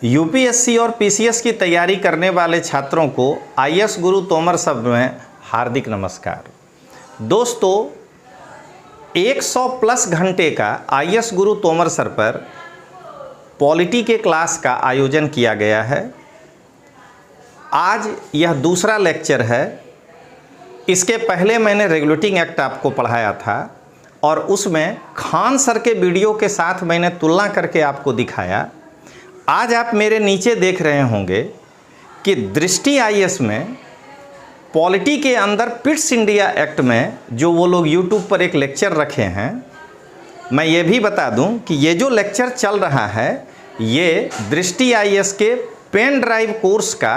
UPSC और PCS की तैयारी करने वाले छात्रों को आईएएस गुरु तोमर शब्द में हार्दिक नमस्कार। दोस्तों, 100 प्लस घंटे का आईएएस गुरु तोमर सर पर पॉलिटी के क्लास का आयोजन किया गया है। आज यह दूसरा लेक्चर है। इसके पहले मैंने रेगुलेटिंग एक्ट आपको पढ़ाया था और उसमें खान सर के वीडियो के साथ मैंने तुलना करके आपको दिखाया। आज आप मेरे नीचे देख रहे होंगे कि दृष्टि आईएएस में पॉलिटी के अंदर पिट्स इंडिया एक्ट में जो वो लोग यूट्यूब पर एक लेक्चर रखे हैं, मैं ये भी बता दूं कि ये जो लेक्चर चल रहा है ये दृष्टि आईएएस के पेन ड्राइव कोर्स का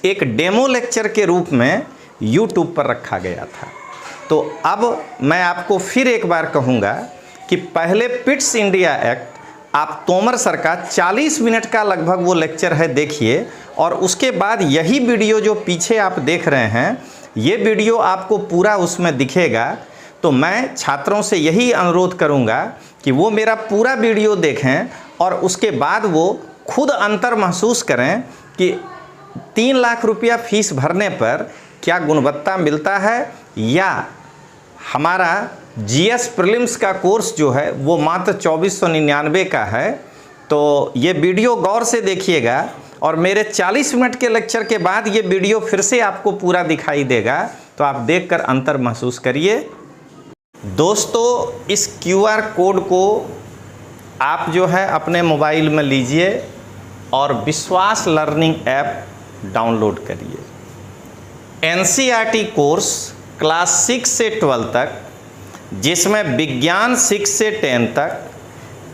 एक डेमो लेक्चर के रूप में यूट्यूब पर रखा गया था। तो अब मैं आपको फिर एक बार कहूँगा कि पहले पिट्स इंडिया एक्ट आप तोमर सर का 40 मिनट का लगभग वो लेक्चर है, देखिए। और उसके बाद यही वीडियो जो पीछे आप देख रहे हैं, ये वीडियो आपको पूरा उसमें दिखेगा। तो मैं छात्रों से यही अनुरोध करूंगा कि वो मेरा पूरा वीडियो देखें और उसके बाद वो खुद अंतर महसूस करें कि 3 लाख रुपया फीस भरने पर क्या गुणवत्ता मिलता है या हमारा जीएस प्रीलिम्स का कोर्स जो है वो मात्र 2499 का है। तो ये वीडियो गौर से देखिएगा और मेरे 40 मिनट के लेक्चर के बाद ये वीडियो फिर से आपको पूरा दिखाई देगा, तो आप देखकर अंतर महसूस करिए। दोस्तों, इस क्यूआर कोड को आप जो है अपने मोबाइल में लीजिए और विश्वास लर्निंग ऐप डाउनलोड करिए। एनसीईआरटी कोर्स क्लास 6 से 12 तक, जिसमें विज्ञान 6 से 10 तक,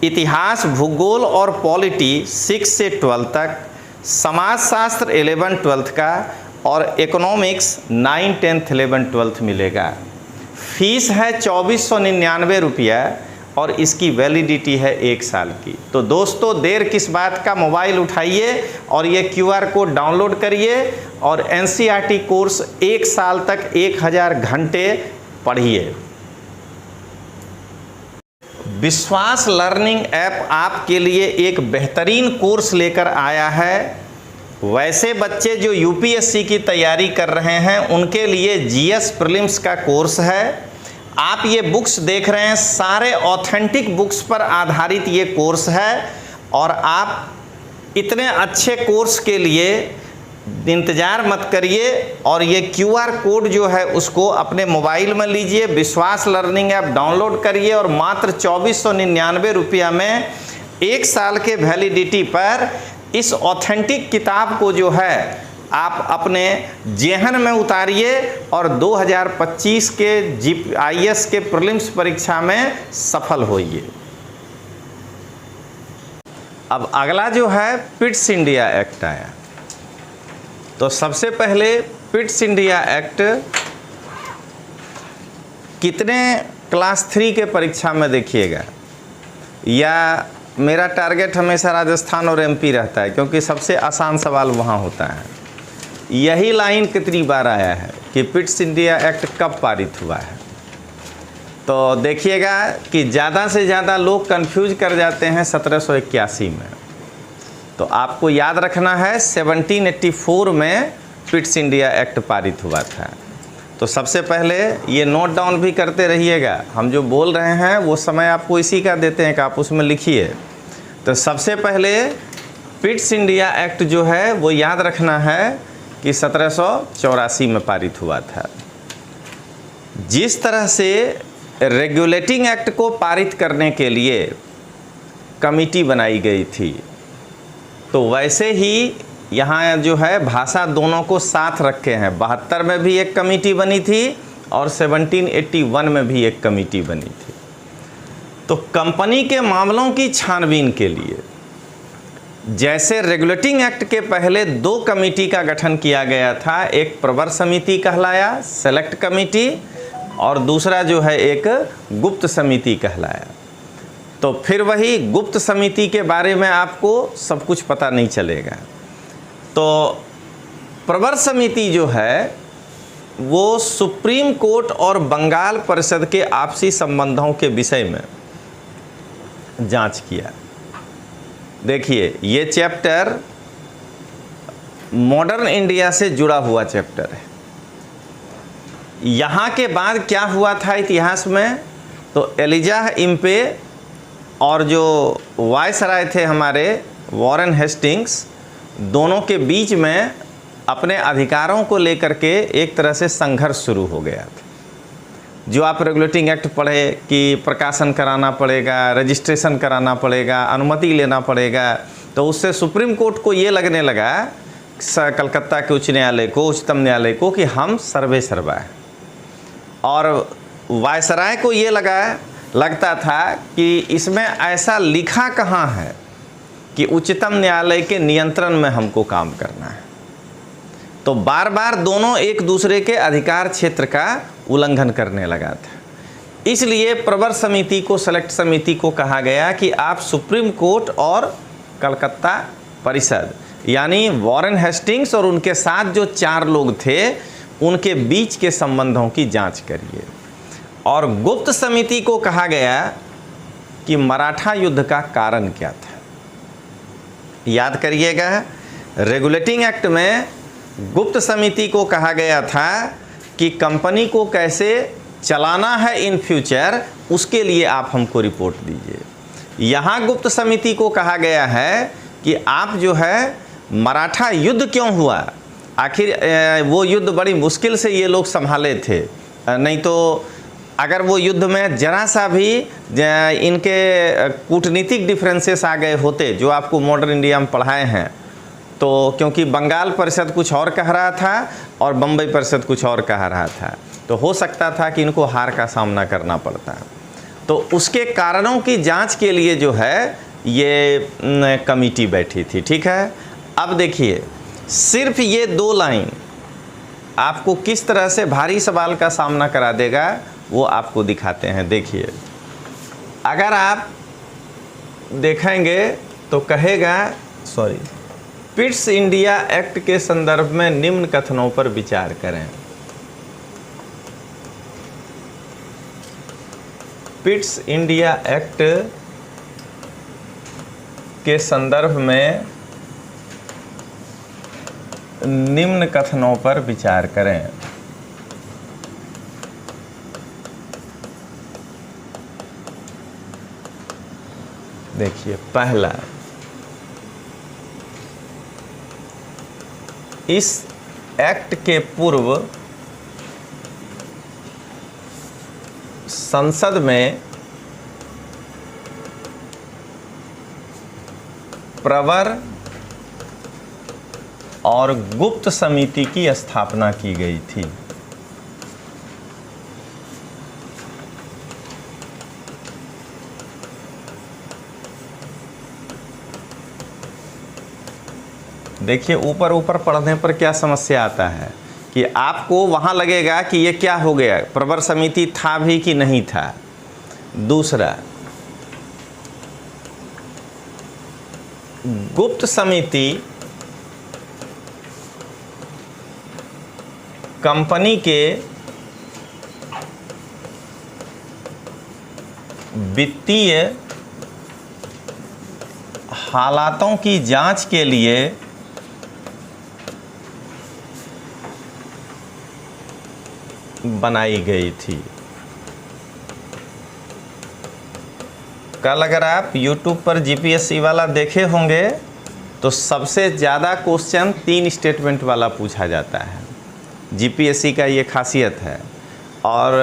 इतिहास, भूगोल और पॉलिटी 6 से 12 तक, समाजशास्त्र 11-12 का और इकोनॉमिक्स 9, 10, 11, 12 मिलेगा। फीस है 2499 रुपया और इसकी वैलिडिटी है 1 साल की। तो दोस्तों, देर किस बात का, मोबाइल उठाइए और ये क्यूआर कोड डाउनलोड करिए और एनसीईआरटी कोर्स 1 साल तक 1000 घंटे पढ़िए। विश्वास लर्निंग ऐप आपके लिए एक बेहतरीन कोर्स लेकर आया है। वैसे बच्चे जो यूपीएससी की तैयारी कर रहे हैं उनके लिए जीएस प्रीलिम्स का कोर्स है। आप ये बुक्स देख रहे हैं, सारे ऑथेंटिक बुक्स पर आधारित ये कोर्स है और आप इतने अच्छे कोर्स के लिए इंतज़ार मत करिए और ये क्यूआर कोड जो है उसको अपने मोबाइल में लीजिए, विश्वास लर्निंग ऐप डाउनलोड करिए और मात्र 2499 रुपया में 1 साल के वैलिडिटी पर इस ऑथेंटिक किताब को जो है आप अपने जेहन में उतारिए और 2025 के आईएएस के प्रीलिम्स परीक्षा में सफल होइए। अब अगला जो है पिट्स इंडिया एक्ट आया। तो सबसे पहले पिट्स इंडिया एक्ट कितने क्लास 3 के परीक्षा में देखिएगा, या मेरा टारगेट हमेशा राजस्थान और एमपी रहता है क्योंकि सबसे आसान सवाल वहाँ होता है। यही लाइन कितनी बार आया है कि पिट्स इंडिया एक्ट कब पारित हुआ है। तो देखिएगा कि ज़्यादा से ज़्यादा लोग कंफ्यूज कर जाते हैं 1781 में। तो आपको याद रखना है 1784 में पिट्स इंडिया एक्ट पारित हुआ था। तो सबसे पहले ये नोट डाउन भी करते रहिएगा, हम जो बोल रहे हैं वो समय आपको इसी का देते हैं कि आप उसमें लिखिए। तो सबसे पहले पिट्स इंडिया एक्ट जो है वो याद रखना है कि 1784 में पारित हुआ था। जिस तरह से रेगुलेटिंग एक्ट को पारित करने के लिए कमिटी बनाई गई थी, तो वैसे ही यहाँ जो है भाषा दोनों को साथ रखे हैं। 72 में भी एक कमेटी बनी थी और 1781 में भी एक कमेटी बनी थी। तो कंपनी के मामलों की छानबीन के लिए जैसे रेगुलेटिंग एक्ट के पहले 2 कमेटी का गठन किया गया था, एक प्रवर समिति कहलाया, सेलेक्ट कमेटी, और दूसरा जो है एक गुप्त समिति कहलाया। तो फिर वही गुप्त समिति के बारे में आपको सब कुछ पता नहीं चलेगा। तो प्रवर समिति जो है वो सुप्रीम कोर्ट और बंगाल परिषद के आपसी संबंधों के विषय में जांच किया। देखिए ये चैप्टर मॉडर्न इंडिया से जुड़ा हुआ चैप्टर है। यहाँ के बाद क्या हुआ था इतिहास में, तो एलिजाह इम्पे और जो वायसराय थे हमारे वॉरेन हेस्टिंग्स, दोनों के बीच में अपने अधिकारों को लेकर के एक तरह से संघर्ष शुरू हो गया था। जो आप रेगुलेटिंग एक्ट पढ़े कि प्रकाशन कराना पड़ेगा, रजिस्ट्रेशन कराना पड़ेगा, अनुमति लेना पड़ेगा, तो उससे सुप्रीम कोर्ट को ये लगने लगा, कलकत्ता के उच्च न्यायालय को, उच्चतम न्यायालय को, कि हम सर्वे सर्वा है। और वायसराय को ये लगता था कि इसमें ऐसा लिखा कहाँ है कि उच्चतम न्यायालय के नियंत्रण में हमको काम करना है। तो बार बार दोनों एक दूसरे के अधिकार क्षेत्र का उल्लंघन करने लगा था। इसलिए प्रवर समिति को, सेलेक्ट समिति को कहा गया कि आप सुप्रीम कोर्ट और कलकत्ता परिषद, यानी वॉरेन हेस्टिंग्स और उनके साथ जो 4 लोग थे, उनके बीच के संबंधों की जांच करिए। और गुप्त समिति को कहा गया कि मराठा युद्ध का कारण क्या था। याद करिएगा, रेगुलेटिंग एक्ट में गुप्त समिति को कहा गया था कि कंपनी को कैसे चलाना है इन फ्यूचर, उसके लिए आप हमको रिपोर्ट दीजिए। यहाँ गुप्त समिति को कहा गया है कि आप जो है मराठा युद्ध क्यों हुआ, आखिर वो युद्ध बड़ी मुश्किल से ये लोग संभाले थे, नहीं तो अगर वो युद्ध में जरा सा भी इनके कूटनीतिक डिफरेंसेस आ गए होते, जो आपको मॉडर्न इंडिया में पढ़ाए हैं, तो क्योंकि बंगाल परिषद कुछ और कह रहा था और बम्बई परिषद कुछ और कह रहा था, तो हो सकता था कि इनको हार का सामना करना पड़ता। तो उसके कारणों की जांच के लिए जो है ये कमेटी बैठी थी। ठीक है, अब देखिए सिर्फ ये 2 लाइन आपको किस तरह से भारी सवाल का सामना करा देगा, वो आपको दिखाते हैं। देखिए, अगर आप देखेंगे तो कहेगा, पिट्स इंडिया एक्ट के संदर्भ में निम्न कथनों पर विचार करें। पिट्स इंडिया एक्ट के संदर्भ में निम्न कथनों पर विचार करें। देखिए, पहला, इस एक्ट के पूर्व संसद में प्रवर और गुप्त समिति की स्थापना की गई थी। देखिए, ऊपर ऊपर पढ़ने पर क्या समस्या आता है कि आपको वहाँ लगेगा कि ये क्या हो गया, प्रवर समिति था भी कि नहीं था। दूसरा, गुप्त समिति कंपनी के वित्तीय हालातों की जांच के लिए बनाई गई थी। कल अगर आप YouTube पर GPSC वाला देखे होंगे तो सबसे ज़्यादा क्वेश्चन 3 स्टेटमेंट वाला पूछा जाता है। GPSC का ये खासियत है। और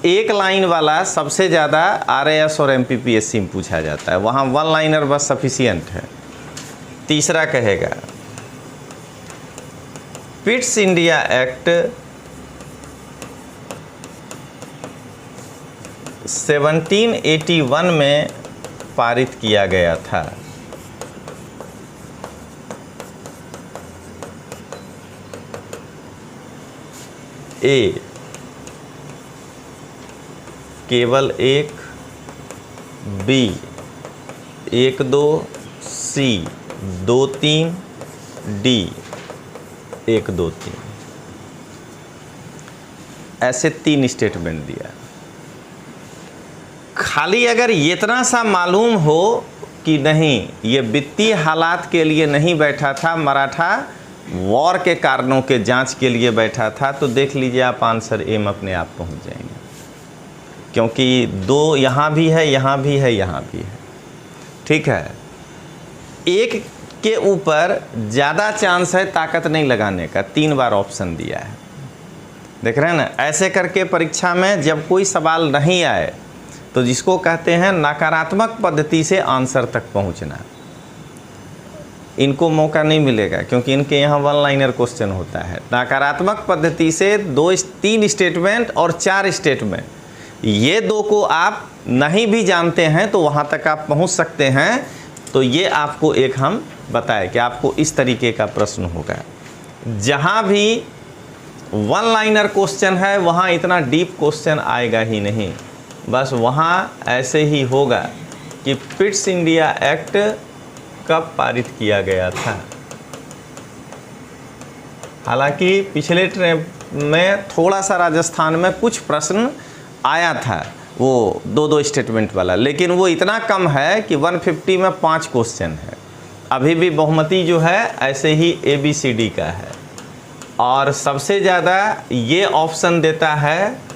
1 लाइन वाला सबसे ज़्यादा RAS और MPPSC में पूछा जाता है। वहाँ 1 लाइनर बस सफिशिएंट है। तीसरा कहेगा, पिट्स इंडिया एक्ट 1781 में पारित किया गया था। ए, केवल 1, बी 1 2, सी 2 3, डी 1 2 3, ऐसे 3 स्टेटमेंट दिया। खाली अगर इतना सा मालूम हो कि नहीं, ये वित्तीय हालात के लिए नहीं बैठा था, मराठा वॉर के कारणों के जांच के लिए बैठा था, तो देख लीजिए आप आंसर एम अपने आप पहुंच जाएंगे, क्योंकि 2 यहाँ भी है, यहाँ भी है, यहाँ भी है। ठीक है, एक के ऊपर ज़्यादा चांस है ताकत नहीं लगाने का, 3 बार ऑप्शन दिया है। देख रहे हैं ना, ऐसे करके परीक्षा में जब कोई सवाल नहीं आए तो जिसको कहते हैं नकारात्मक पद्धति से आंसर तक पहुंचना, इनको मौका नहीं मिलेगा, क्योंकि इनके यहाँ 1 लाइनर क्वेश्चन होता है। नकारात्मक पद्धति से 3 स्टेटमेंट और 4 स्टेटमेंट, ये 2 को आप नहीं भी जानते हैं तो वहाँ तक आप पहुँच सकते हैं। तो ये आपको एक हम बताए कि आपको इस तरीके का प्रश्न होगा। जहाँ भी 1 लाइनर क्वेश्चन है वहाँ इतना डीप क्वेश्चन आएगा ही नहीं, बस वहाँ ऐसे ही होगा कि पिट्स इंडिया एक्ट कब पारित किया गया था। हालांकि पिछले ट्रेप में थोड़ा सा राजस्थान में कुछ प्रश्न आया था, वो 2-2 स्टेटमेंट वाला, लेकिन वो इतना कम है कि 150 में 5 क्वेश्चन है। अभी भी बहुमती जो है ऐसे ही ABCD का है, और सबसे ज़्यादा ये ऑप्शन देता है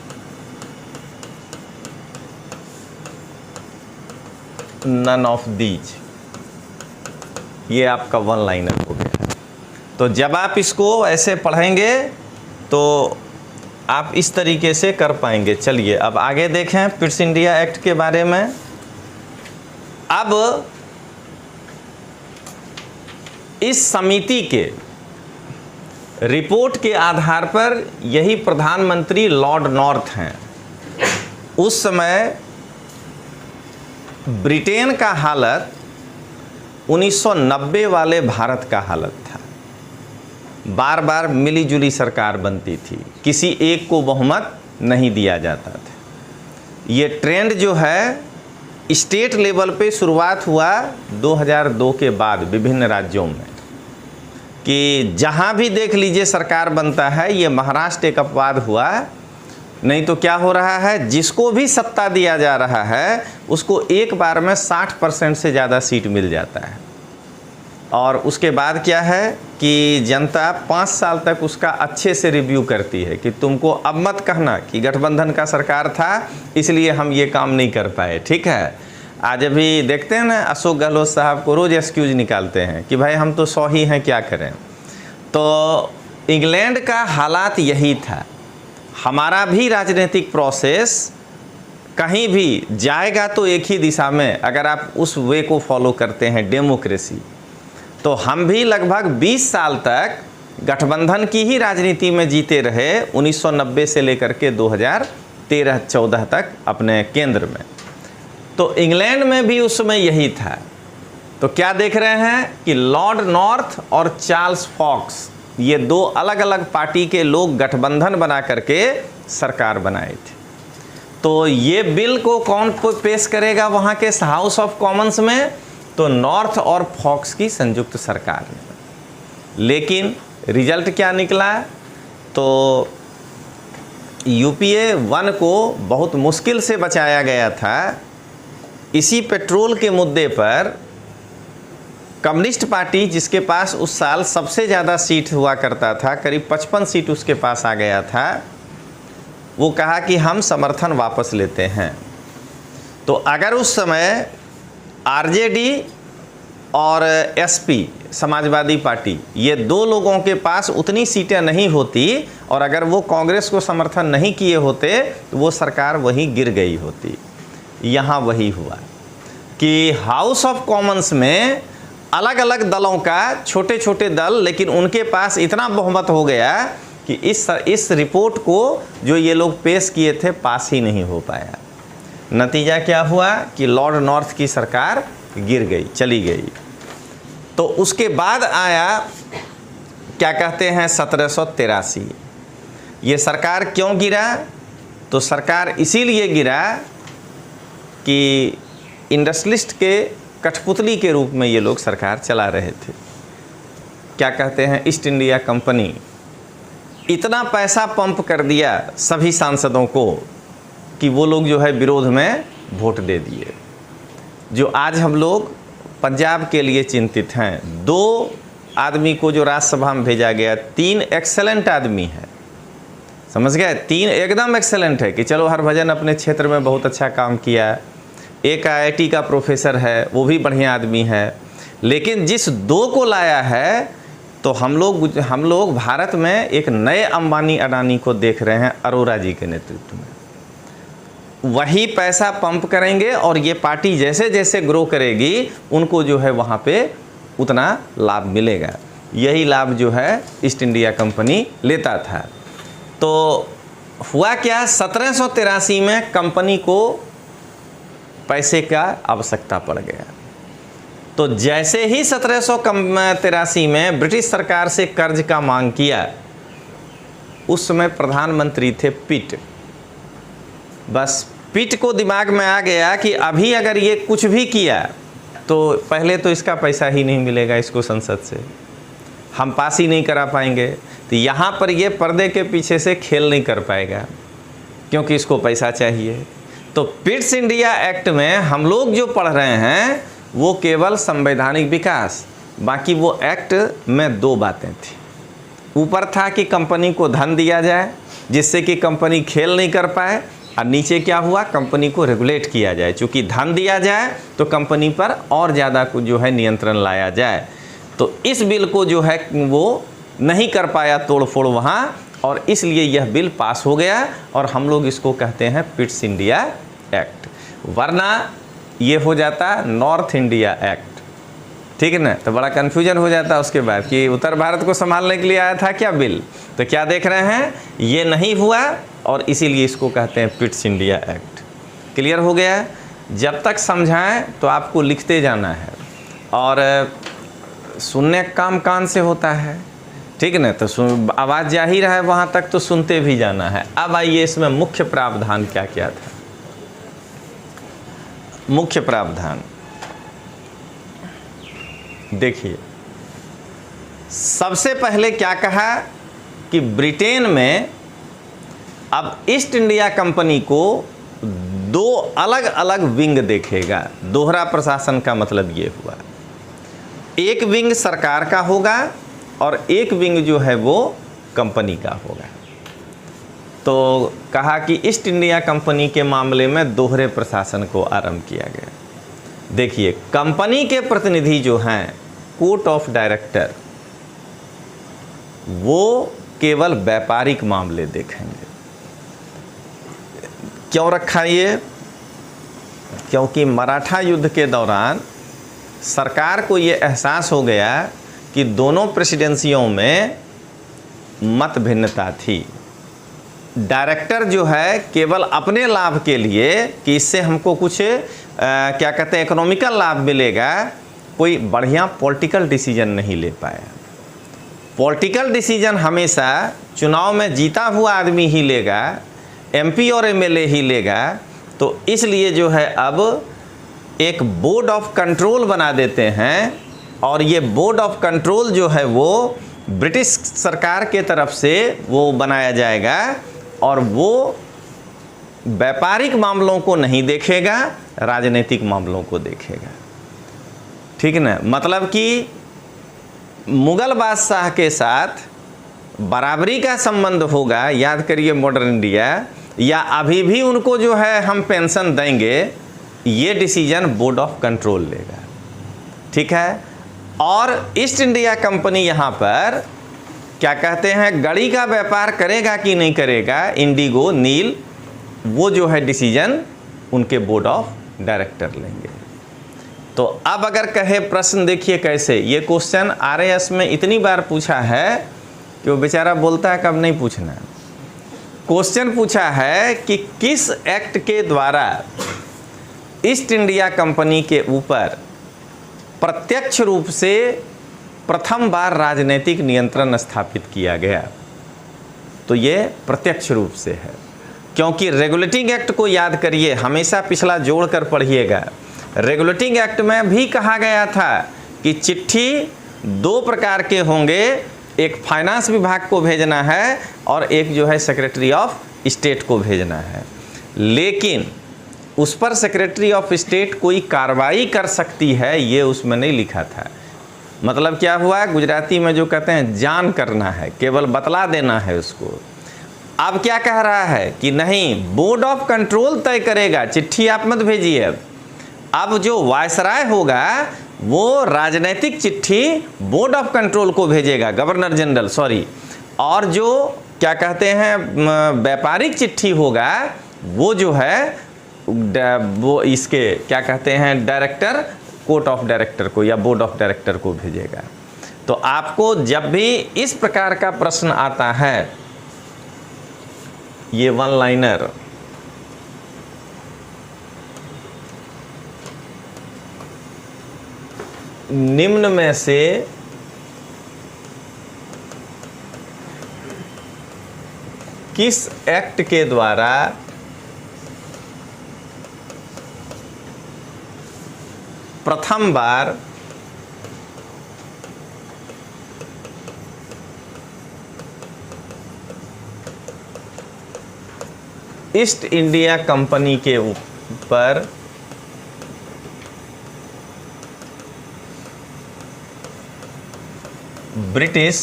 नन ऑफ दीज, ये आपका 1 लाइनर हो गया। तो जब आप इसको ऐसे पढ़ेंगे तो आप इस तरीके से कर पाएंगे। चलिए अब आगे देखें पिट्स इंडिया एक्ट के बारे में। अब इस समिति के रिपोर्ट के आधार पर यही प्रधानमंत्री लॉर्ड नॉर्थ हैं। उस समय ब्रिटेन का हालत 1990 वाले भारत का हालत था। बार बार मिलीजुली सरकार बनती थी, किसी एक को बहुमत नहीं दिया जाता था। ये ट्रेंड जो है स्टेट लेवल पे शुरुआत हुआ 2002 के बाद विभिन्न राज्यों में, कि जहाँ भी देख लीजिए सरकार बनता है, ये महाराष्ट्र एक अपवाद हुआ, नहीं तो क्या हो रहा है, जिसको भी सत्ता दिया जा रहा है उसको एक बार में 60% से ज़्यादा सीट मिल जाता है। और उसके बाद क्या है कि जनता 5 साल तक उसका अच्छे से रिव्यू करती है कि तुमको अब मत कहना कि गठबंधन का सरकार था इसलिए हम ये काम नहीं कर पाए। ठीक है, आज अभी देखते हैं ना अशोक गहलोत साहब को रोज़ एक्सक्यूज निकालते हैं कि भाई हम तो 100 ही हैं, क्या करें। तो इंग्लैंड का हालात यही था। हमारा भी राजनीतिक प्रोसेस कहीं भी जाएगा तो एक ही दिशा में, अगर आप उस वे को फॉलो करते हैं डेमोक्रेसी। तो हम भी लगभग 20 साल तक गठबंधन की ही राजनीति में जीते रहे, 1990 से लेकर के 2013-14 तक अपने केंद्र में। तो इंग्लैंड में भी उस समय यही था। तो क्या देख रहे हैं कि लॉर्ड नॉर्थ और चार्ल्स फॉक्स, ये 2 अलग अलग पार्टी के लोग गठबंधन बना करके सरकार बनाए थे। तो ये बिल को कौन पेश करेगा वहाँ के हाउस ऑफ कॉमन्स में, तो नॉर्थ और फॉक्स की संयुक्त सरकार ने। लेकिन रिजल्ट क्या निकला, तो UPA 1 को बहुत मुश्किल से बचाया गया था। इसी पेट्रोल के मुद्दे पर कम्युनिस्ट पार्टी, जिसके पास उस साल सबसे ज़्यादा सीट हुआ करता था, करीब 55 सीट उसके पास आ गया था, वो कहा कि हम समर्थन वापस लेते हैं। तो अगर उस समय RJD और SP समाजवादी पार्टी, ये 2 लोगों के पास उतनी सीटें नहीं होती और अगर वो कांग्रेस को समर्थन नहीं किए होते तो वो सरकार वहीं गिर गई होती। यहाँ वही हुआ कि हाउस ऑफ कॉमन्स में अलग अलग दलों का, छोटे छोटे दल, लेकिन उनके पास इतना बहुमत हो गया कि इस रिपोर्ट को जो ये लोग पेश किए थे पास ही नहीं हो पाया। नतीजा क्या हुआ कि लॉर्ड नॉर्थ की सरकार गिर गई, चली गई। तो उसके बाद आया क्या कहते हैं 1783। ये सरकार क्यों गिरा, तो सरकार इसीलिए गिरा कि इंडस्ट्रियलिस्ट के कठपुतली के रूप में ये लोग सरकार चला रहे थे। क्या कहते हैं, ईस्ट इंडिया कंपनी इतना पैसा पंप कर दिया सभी सांसदों को कि वो लोग जो है विरोध में वोट दे दिए। जो आज हम लोग पंजाब के लिए चिंतित हैं। 2 आदमी को जो राज्यसभा में भेजा गया, 3 एक्सेलेंट आदमी है, समझ गए, 3 एकदम एक्सेलेंट है कि चलो हरभजन अपने क्षेत्र में बहुत अच्छा काम किया। एक IIT का प्रोफेसर है, वो भी बढ़िया आदमी है। लेकिन जिस 2 को लाया है, तो हम लोग भारत में एक नए अंबानी अडानी को देख रहे हैं, अरोड़ा जी के नेतृत्व में। वही पैसा पंप करेंगे और ये पार्टी जैसे जैसे ग्रो करेगी, उनको जो है वहाँ पे उतना लाभ मिलेगा। यही लाभ जो है ईस्ट इंडिया कंपनी लेता था। तो हुआ क्या, 1783 में कंपनी को पैसे का आवश्यकता पड़ गया। तो जैसे ही 1783 में ब्रिटिश सरकार से कर्ज का मांग किया, उस समय प्रधानमंत्री थे पिट। बस पिट को दिमाग में आ गया कि अभी अगर ये कुछ भी किया तो पहले तो इसका पैसा ही नहीं मिलेगा, इसको संसद से हम पास ही नहीं करा पाएंगे। तो यहाँ पर ये पर्दे के पीछे से खेल नहीं कर पाएगा, क्योंकि इसको पैसा चाहिए। तो पिट्स इंडिया एक्ट में हम लोग जो पढ़ रहे हैं वो केवल संवैधानिक विकास, बाकी वो एक्ट में 2 बातें थी। ऊपर था कि कंपनी को धन दिया जाए जिससे कि कंपनी खेल नहीं कर पाए, और नीचे क्या हुआ, कंपनी को रेगुलेट किया जाए। चूँकि धन दिया जाए तो कंपनी पर और ज़्यादा कुछ जो है नियंत्रण लाया जाए। तो इस बिल को जो है वो नहीं कर पाया तोड़ फोड़ वहाँ, और इसलिए यह बिल पास हो गया और हम लोग इसको कहते हैं पिट्स इंडिया एक्ट। वरना ये हो जाता नॉर्थ इंडिया एक्ट, ठीक है ना। तो बड़ा कन्फ्यूजन हो जाता उसके बाद कि उत्तर भारत को संभालने के लिए आया था क्या बिल। तो क्या देख रहे हैं, ये नहीं हुआ और इसीलिए इसको कहते हैं पिट्स इंडिया एक्ट। क्लियर हो गया। जब तक समझाएं तो आपको लिखते जाना है और सुनने का काम कान से होता है, ठीक है ना। तो आवाज़ जा ही रहा है वहाँ तक, तो सुनते भी जाना है। अब आइए इसमें मुख्य प्रावधान क्या क्या था। मुख्य प्रावधान देखिए, सबसे पहले क्या कहा कि ब्रिटेन में अब ईस्ट इंडिया कंपनी को 2 अलग अलग विंग देखेगा। दोहरा प्रशासन का मतलब ये हुआ, एक विंग सरकार का होगा और एक विंग जो है वो कंपनी का होगा। तो कहा कि ईस्ट इंडिया कंपनी के मामले में दोहरे प्रशासन को आरंभ किया गया। देखिए, कंपनी के प्रतिनिधि जो हैं कोर्ट ऑफ डायरेक्टर, वो केवल व्यापारिक मामले देखेंगे। क्यों रखा ये, क्योंकि मराठा युद्ध के दौरान सरकार को ये एहसास हो गया कि दोनों प्रेसिडेंसियों में मत भिन्नता थी। डायरेक्टर जो है केवल अपने लाभ के लिए कि इससे हमको कुछ क्या कहते हैं इकोनॉमिकल लाभ मिलेगा, कोई बढ़िया पॉलिटिकल डिसीजन नहीं ले पाया। पॉलिटिकल डिसीजन हमेशा चुनाव में जीता हुआ आदमी ही लेगा, MP और MLA ही लेगा। तो इसलिए जो है अब एक बोर्ड ऑफ कंट्रोल बना देते हैं, और ये बोर्ड ऑफ कंट्रोल जो है वो ब्रिटिश सरकार के तरफ से वो बनाया जाएगा, और वो व्यापारिक मामलों को नहीं देखेगा, राजनीतिक मामलों को देखेगा, ठीक है ना। मतलब कि मुगल बादशाह के साथ बराबरी का संबंध होगा, याद करिए मॉडर्न इंडिया, या अभी भी उनको जो है हम पेंशन देंगे, ये डिसीजन बोर्ड ऑफ कंट्रोल लेगा, ठीक है। और ईस्ट इंडिया कंपनी यहाँ पर क्या कहते हैं, गड़ी का व्यापार करेगा कि नहीं करेगा, इंडिगो, नील, वो जो है डिसीजन उनके बोर्ड ऑफ डायरेक्टर लेंगे। तो अब अगर कहे प्रश्न, देखिए कैसे ये क्वेश्चन RAS में इतनी बार पूछा है कि वो बेचारा बोलता है कब नहीं पूछना। क्वेश्चन पूछा है कि किस एक्ट के द्वारा ईस्ट इंडिया कंपनी के ऊपर प्रत्यक्ष रूप से प्रथम बार राजनीतिक नियंत्रण स्थापित किया गया। तो ये प्रत्यक्ष रूप से है, क्योंकि रेगुलेटिंग एक्ट को याद करिए, हमेशा पिछला जोड़कर पढ़िएगा। रेगुलेटिंग एक्ट में भी कहा गया था कि चिट्ठी 2 प्रकार के होंगे, एक फाइनेंस विभाग को भेजना है और एक जो है सेक्रेटरी ऑफ स्टेट को भेजना है। लेकिन उस पर सेक्रेटरी ऑफ स्टेट कोई कार्रवाई कर सकती है, ये उसमें नहीं लिखा था। मतलब क्या हुआ, गुजराती में जो कहते हैं जान करना है, केवल बतला देना है उसको। अब क्या कह रहा है कि नहीं, बोर्ड ऑफ कंट्रोल तय करेगा, चिट्ठी आप मत भेजिए। अब जो वायसराय होगा वो राजनीतिक चिट्ठी बोर्ड ऑफ कंट्रोल को भेजेगा, गवर्नर जनरल सॉरी, और जो क्या कहते हैं व्यापारिक चिट्ठी होगा वो जो है वो इसके क्या कहते हैं डायरेक्टर, कोर्ट ऑफ डायरेक्टर को या बोर्ड ऑफ डायरेक्टर को भेजेगा। तो आपको जब भी इस प्रकार का प्रश्न आता है, ये वन लाइनर, निम्न में से किस एक्ट के द्वारा प्रथम बार ईस्ट इंडिया कंपनी के ऊपर ब्रिटिश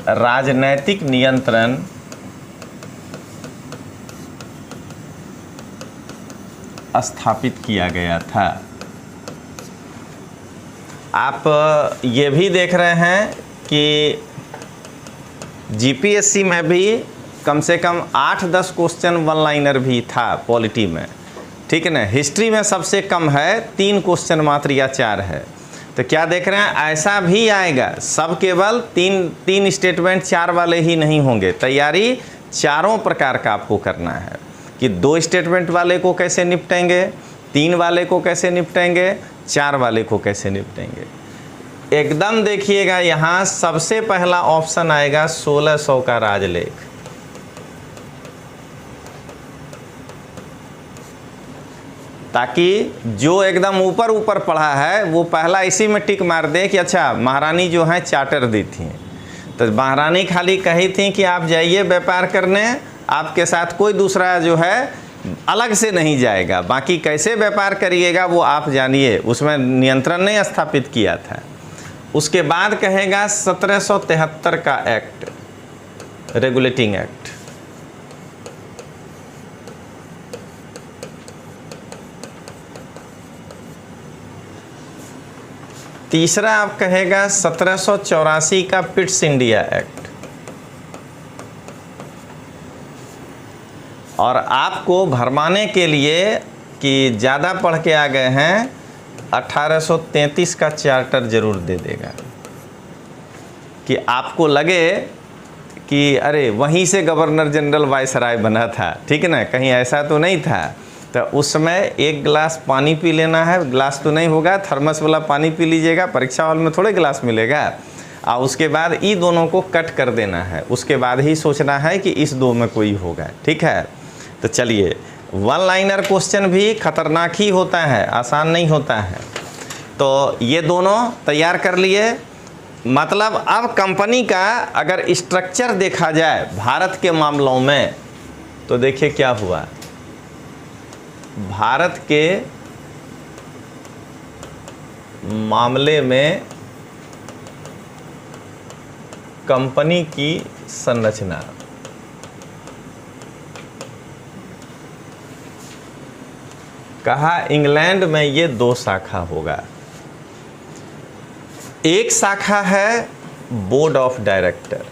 राजनैतिक नियंत्रण स्थापित किया गया था। आप ये भी देख रहे हैं कि जीपीएससी में भी कम से कम 8-10 क्वेश्चन वन लाइनर भी था पॉलिटी में, ठीक है ना। हिस्ट्री में सबसे कम है, 3 क्वेश्चन मात्र या 4 है। तो क्या देख रहे हैं, ऐसा भी आएगा, सब केवल तीन स्टेटमेंट 4 वाले ही नहीं होंगे। तैयारी चारों प्रकार का आपको करना है कि 2 स्टेटमेंट वाले को कैसे निपटेंगे, 3 वाले को कैसे निपटेंगे, 4 वाले को कैसे निपटेंगे। एकदम देखिएगा, यहाँ सबसे पहला ऑप्शन आएगा 1600 का राजलेख। ताकि जो एकदम ऊपर ऊपर पढ़ा है वो पहला इसी में टिक मार दे कि अच्छा महारानी जो है चार्टर दी थी, तो महारानी खाली कही थी कि आप जाइए व्यापार करने, आपके साथ कोई दूसरा जो है अलग से नहीं जाएगा, बाकी कैसे व्यापार करिएगा वो आप जानिए, उसमें नियंत्रण नहीं स्थापित किया था। उसके बाद कहेगा 1773 का एक्ट, रेगुलेटिंग एक्ट। तीसरा आप कहेगा 1784 का पिट्स इंडिया एक्ट। और आपको भरमाने के लिए कि ज़्यादा पढ़ के आ गए हैं, 1833 का चार्टर जरूर दे देगा कि आपको लगे कि अरे वहीं से गवर्नर जनरल वायसराय बना था, ठीक है ना, कहीं ऐसा तो नहीं था। तो उस समय 1 गिलास पानी पी लेना है, गिलास तो नहीं होगा, थर्मस वाला पानी पी लीजिएगा, परीक्षा हॉल में थोड़े गिलास मिलेगा। और उसके बाद ये दोनों को कट कर देना है, उसके बाद ही सोचना है कि इस 2 में कोई होगा, ठीक है। तो चलिए, वन लाइनर क्वेश्चन भी खतरनाक ही होता है, आसान नहीं होता है। तो ये दोनों तैयार कर लिए। मतलब अब कंपनी का अगर स्ट्रक्चर देखा जाए भारत के मामलों में, तो देखिए क्या हुआ। भारत के मामले में कंपनी की संरचना, कहा इंग्लैंड में ये 2 शाखा होगा। एक शाखा है बोर्ड ऑफ डायरेक्टर,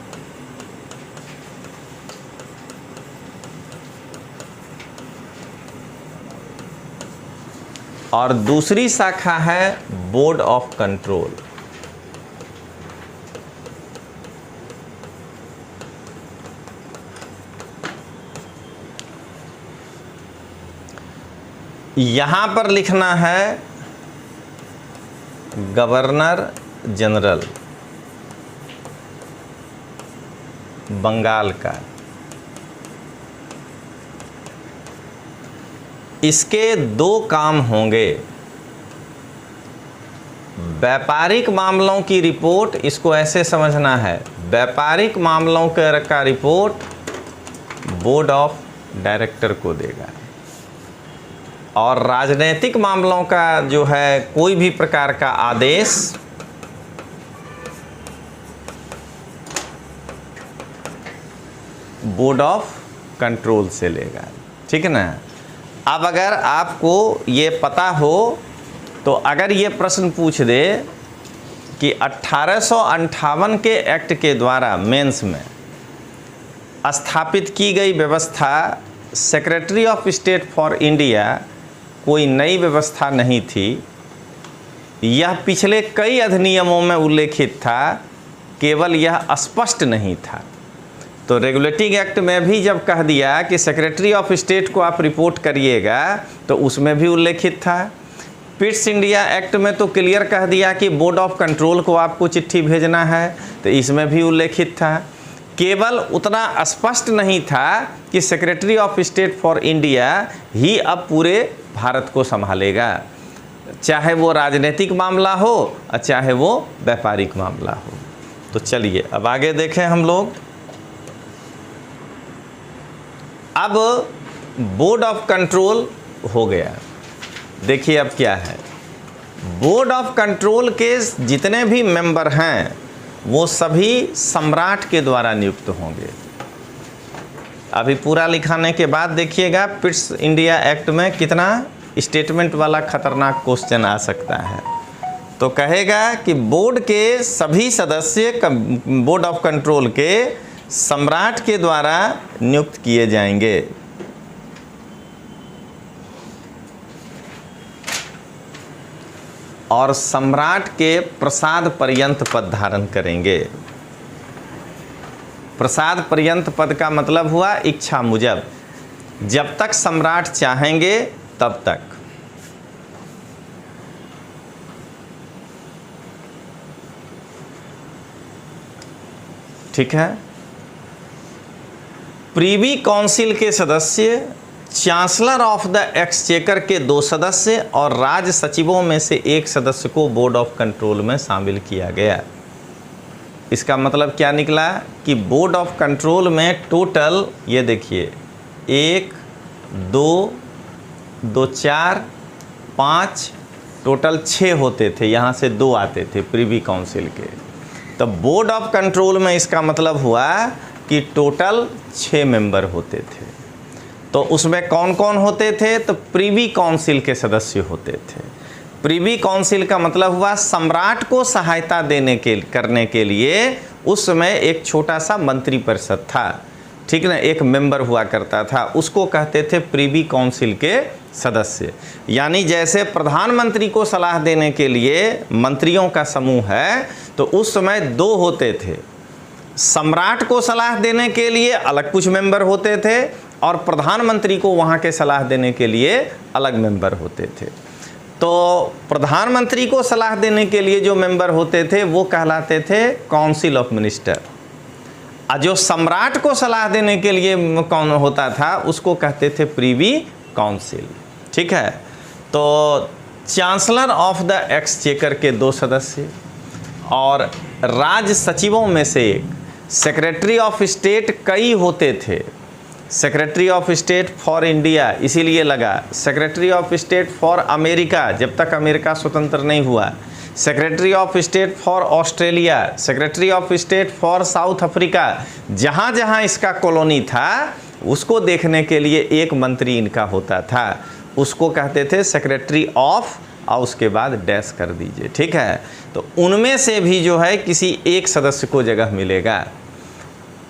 और दूसरी शाखा है बोर्ड ऑफ कंट्रोल। यहां पर लिखना है गवर्नर जनरल बंगाल का। इसके 2 काम होंगे। व्यापारिक मामलों की रिपोर्ट, इसको ऐसे समझना है, व्यापारिक मामलों का रिपोर्ट बोर्ड ऑफ डायरेक्टर को देगा। और राजनीतिक मामलों का जो है कोई भी प्रकार का आदेश बोर्ड ऑफ कंट्रोल से लेगा। ठीक है ना। अब अगर आपको ये पता हो तो अगर ये प्रश्न पूछ दे कि 1858 के एक्ट के द्वारा मेंस में स्थापित की गई व्यवस्था secretary of State for India कोई नई व्यवस्था नहीं थी, यह पिछले कई अधिनियमों में उल्लेखित था, केवल यह स्पष्ट नहीं था। तो रेगुलेटिंग एक्ट में भी जब कह दिया कि सेक्रेटरी ऑफ स्टेट को आप रिपोर्ट करिएगा तो उसमें भी उल्लेखित था। पिट्स इंडिया एक्ट में तो क्लियर कह दिया कि बोर्ड ऑफ कंट्रोल को आपको चिट्ठी भेजना है, तो इसमें भी उल्लेखित था। केवल उतना स्पष्ट नहीं था कि Secretary of State for India ही अब पूरे भारत को संभालेगा, चाहे वो राजनीतिक मामला हो और चाहे वो व्यापारिक मामला हो। तो चलिए अब आगे देखें हम लोग। अब बोर्ड ऑफ कंट्रोल हो गया। देखिए अब क्या है, बोर्ड ऑफ कंट्रोल के जितने भी मेंबर हैं वो सभी सम्राट के द्वारा नियुक्त होंगे। अभी पूरा लिखाने के बाद देखिएगा पिट्स इंडिया एक्ट में कितना स्टेटमेंट वाला खतरनाक क्वेश्चन आ सकता है। तो कहेगा कि बोर्ड के सभी सदस्य बोर्ड ऑफ कंट्रोल के सम्राट के द्वारा नियुक्त किए जाएंगे। और सम्राट के प्रसाद पर्यंत पद धारण करेंगे। प्रसाद पर्यंत पद का मतलब हुआ इच्छा मुजब, जब तक सम्राट चाहेंगे तब तक। ठीक है। प्रीवी काउंसिल के सदस्य, चांसलर ऑफ द एक्सचेकर के 2 सदस्य और राज्य सचिवों में से 1 सदस्य को बोर्ड ऑफ कंट्रोल में शामिल किया गया। इसका मतलब क्या निकला कि बोर्ड ऑफ कंट्रोल में टोटल ये देखिए 1 2 2 4 5 टोटल 6 होते थे, यहाँ से 2 आते थे प्रीवी काउंसिल के। तो बोर्ड ऑफ कंट्रोल में इसका मतलब हुआ कि टोटल 6 मेंबर होते थे। तो उसमें कौन कौन होते थे? तो प्रीवी काउंसिल के सदस्य होते थे। प्रीवी काउंसिल का मतलब हुआ सम्राट को सहायता करने के लिए उस समय एक छोटा सा मंत्री परिषद था, ठीक ना, एक मेंबर हुआ करता था, उसको कहते थे प्रीवी काउंसिल के सदस्य। यानी जैसे प्रधानमंत्री को सलाह देने के लिए मंत्रियों का समूह है, तो उस समय 2 होते थे। सम्राट को सलाह देने के लिए अलग कुछ मेंबर होते थे और प्रधानमंत्री को वहाँ के सलाह देने के लिए अलग मेंबर होते थे। तो प्रधानमंत्री को सलाह देने के लिए जो मेंबर होते थे वो कहलाते थे काउंसिल ऑफ मिनिस्टर, और जो सम्राट को सलाह देने के लिए कौन होता था उसको कहते थे प्रीवी काउंसिल। ठीक है। तो चांसलर ऑफ द एक्सचेकर के 2 सदस्य और राज्य सचिवों में से 1। सेक्रेटरी ऑफ स्टेट कई होते थे। Secretary of State for India इसीलिए लगा, secretary of State for America जब तक अमेरिका स्वतंत्र नहीं हुआ, secretary of State for Australia, secretary of State for south Africa, जहाँ जहाँ इसका कॉलोनी था उसको देखने के लिए एक मंत्री इनका होता था, उसको कहते थे सेक्रेटरी ऑफ, और उसके बाद डैश कर दीजिए। ठीक है। तो उनमें से भी जो है किसी एक सदस्य को जगह मिलेगा।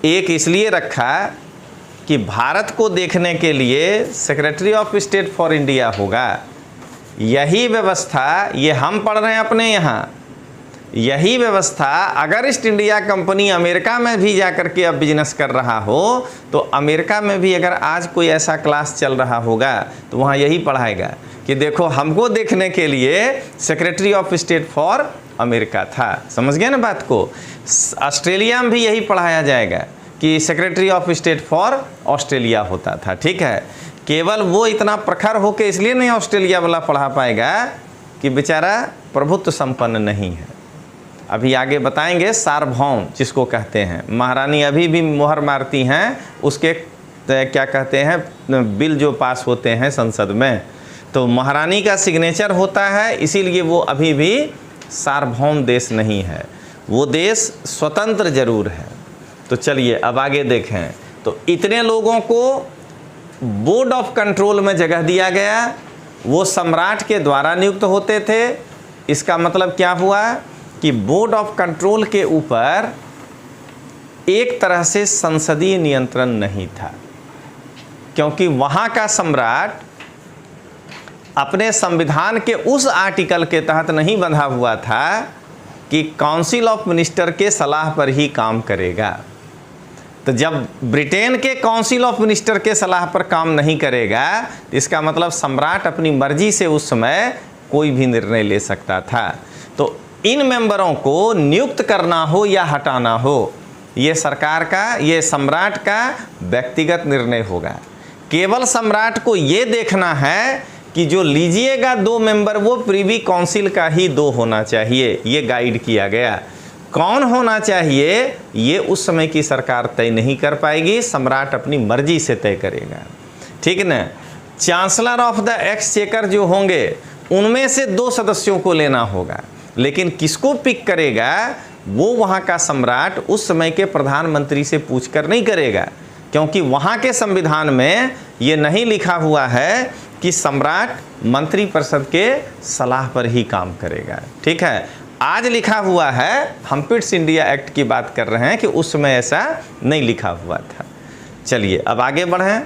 एक इसलिए रखा कि भारत को देखने के लिए secretary of State for India होगा। यही व्यवस्था ये हम पढ़ रहे हैं अपने यहाँ, यही व्यवस्था अगर ईस्ट इंडिया कंपनी अमेरिका में भी जाकर के अब बिजनेस कर रहा हो तो अमेरिका में भी अगर आज कोई ऐसा क्लास चल रहा होगा तो वहाँ यही पढ़ाएगा कि देखो हमको देखने के लिए secretary of State for America था। समझ गए ना बात को। ऑस्ट्रेलिया में भी यही पढ़ाया जाएगा कि Secretary of State for Australia होता था। ठीक है। केवल वो इतना प्रखर हो के इसलिए नहीं ऑस्ट्रेलिया वाला पढ़ा पाएगा कि बेचारा प्रभुत्व संपन्न नहीं है। अभी आगे बताएंगे सार्वभौम जिसको कहते हैं, महारानी अभी भी मोहर मारती हैं उसके क्या कहते हैं बिल जो पास होते हैं संसद में, तो महारानी का सिग्नेचर होता है, इसीलिए वो अभी भी सार्वभौम देश नहीं है, वो देश स्वतंत्र जरूर है। तो चलिए अब आगे देखें। तो इतने लोगों को बोर्ड ऑफ कंट्रोल में जगह दिया गया, वो सम्राट के द्वारा नियुक्त होते थे। इसका मतलब क्या हुआ कि बोर्ड ऑफ कंट्रोल के ऊपर एक तरह से संसदीय नियंत्रण नहीं था, क्योंकि वहाँ का सम्राट अपने संविधान के उस आर्टिकल के तहत नहीं बंधा हुआ था कि काउंसिल ऑफ मिनिस्टर के सलाह पर ही काम करेगा। तो जब ब्रिटेन के काउंसिल ऑफ मिनिस्टर के सलाह पर काम नहीं करेगा, तो इसका मतलब सम्राट अपनी मर्जी से उस समय कोई भी निर्णय ले सकता था। तो इन मेंबरों को नियुक्त करना हो या हटाना हो, ये सरकार का, ये सम्राट का व्यक्तिगत निर्णय होगा। केवल सम्राट को ये देखना है कि जो लीजिएगा 2 मेंबर वो प्रिवी काउंसिल का ही 2 होना चाहिए, ये गाइड किया गया। कौन होना चाहिए ये उस समय की सरकार तय नहीं कर पाएगी, सम्राट अपनी मर्जी से तय करेगा, ठीक ना। चांसलर ऑफ द एक्सचेकर जो होंगे उनमें से 2 सदस्यों को लेना होगा, लेकिन किसको पिक करेगा वो वहाँ का सम्राट उस समय के प्रधानमंत्री से पूछकर नहीं करेगा, क्योंकि वहाँ के संविधान में ये नहीं लिखा हुआ है कि सम्राट मंत्रिपरिषद के सलाह पर ही काम करेगा, ठीक है। आज लिखा हुआ है, हम पिट्स इंडिया एक्ट की बात कर रहे हैं कि उस समय ऐसा नहीं लिखा हुआ था। चलिए अब आगे बढ़ें।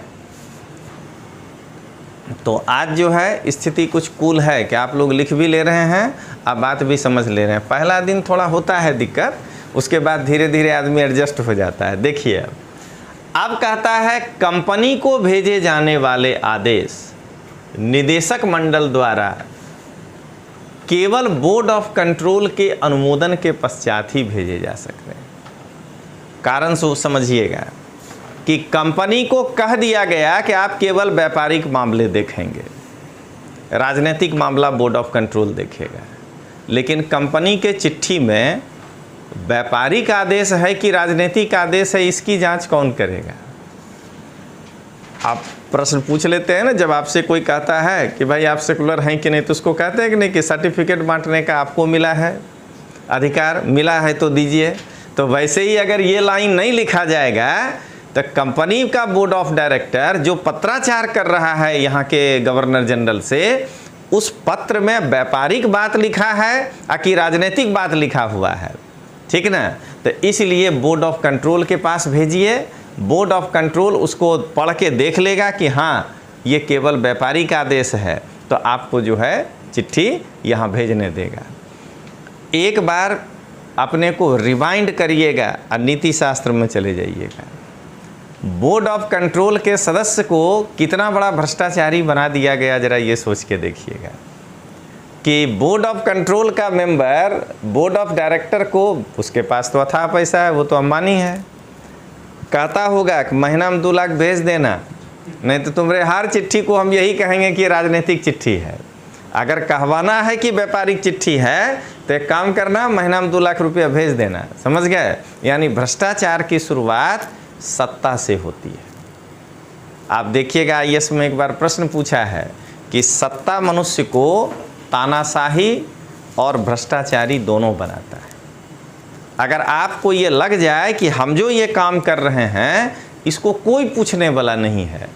तो आज जो है स्थिति कुछ कूल है कि आप लोग लिख भी ले रहे हैं, अब बात भी समझ ले रहे हैं। पहला दिन थोड़ा होता है दिक्कत, उसके बाद धीरे धीरे आदमी एडजस्ट हो जाता है। देखिए अब कहता है कंपनी को भेजे जाने वाले आदेश निदेशक मंडल द्वारा केवल बोर्ड ऑफ कंट्रोल के अनुमोदन के पश्चात ही भेजे जा सकते हैं। कारण समझिएगा कि कंपनी को कह दिया गया कि आप केवल व्यापारिक मामले देखेंगे, राजनीतिक मामला बोर्ड ऑफ कंट्रोल देखेगा, लेकिन कंपनी के चिट्ठी में व्यापारिक आदेश है कि राजनीतिक आदेश है, इसकी जांच कौन करेगा। आप प्रश्न पूछ लेते हैं ना, जब आपसे कोई कहता है कि भाई आप सेकुलर हैं कि नहीं, तो उसको कहते हैं कि नहीं कि सर्टिफिकेट बांटने का आपको मिला है अधिकार, मिला है तो दीजिए। तो वैसे ही अगर ये लाइन नहीं लिखा जाएगा तो कंपनी का बोर्ड ऑफ डायरेक्टर जो पत्राचार कर रहा है यहाँ के गवर्नर जनरल से, उस पत्र में व्यापारिक बात लिखा है कि राजनीतिक बात लिखा हुआ है, ठीक ना। तो इसलिए बोर्ड ऑफ कंट्रोल के पास भेजिए, बोर्ड ऑफ कंट्रोल उसको पढ़ के देख लेगा कि हाँ ये केवल व्यापारिक आदेश है, तो आपको जो है चिट्ठी यहाँ भेजने देगा। एक बार अपने को रिवाइंड करिएगा और नीति शास्त्र में चले जाइएगा। बोर्ड ऑफ कंट्रोल के सदस्य को कितना बड़ा भ्रष्टाचारी बना दिया गया, जरा ये सोच के देखिएगा कि बोर्ड ऑफ कंट्रोल का मेंबर बोर्ड ऑफ डायरेक्टर को, उसके पास तो अथाह पैसा है, वो तो अंबानी है, कहता होगा कि महीना में 2 लाख भेज देना, नहीं तो तुम्हारे हर चिट्ठी को हम यही कहेंगे कि राजनीतिक चिट्ठी है। अगर कहवाना है कि व्यापारिक चिट्ठी है तो एक काम करना, महीना में 2 लाख रुपया भेज देना, समझ गए। यानी भ्रष्टाचार की शुरुआत सत्ता से होती है। आप देखिएगा आईएएस में एक बार प्रश्न पूछा है कि सत्ता मनुष्य को तानाशाही और भ्रष्टाचारी दोनों बनाता है। अगर आपको ये लग जाए कि हम जो ये काम कर रहे हैं इसको कोई पूछने वाला नहीं है,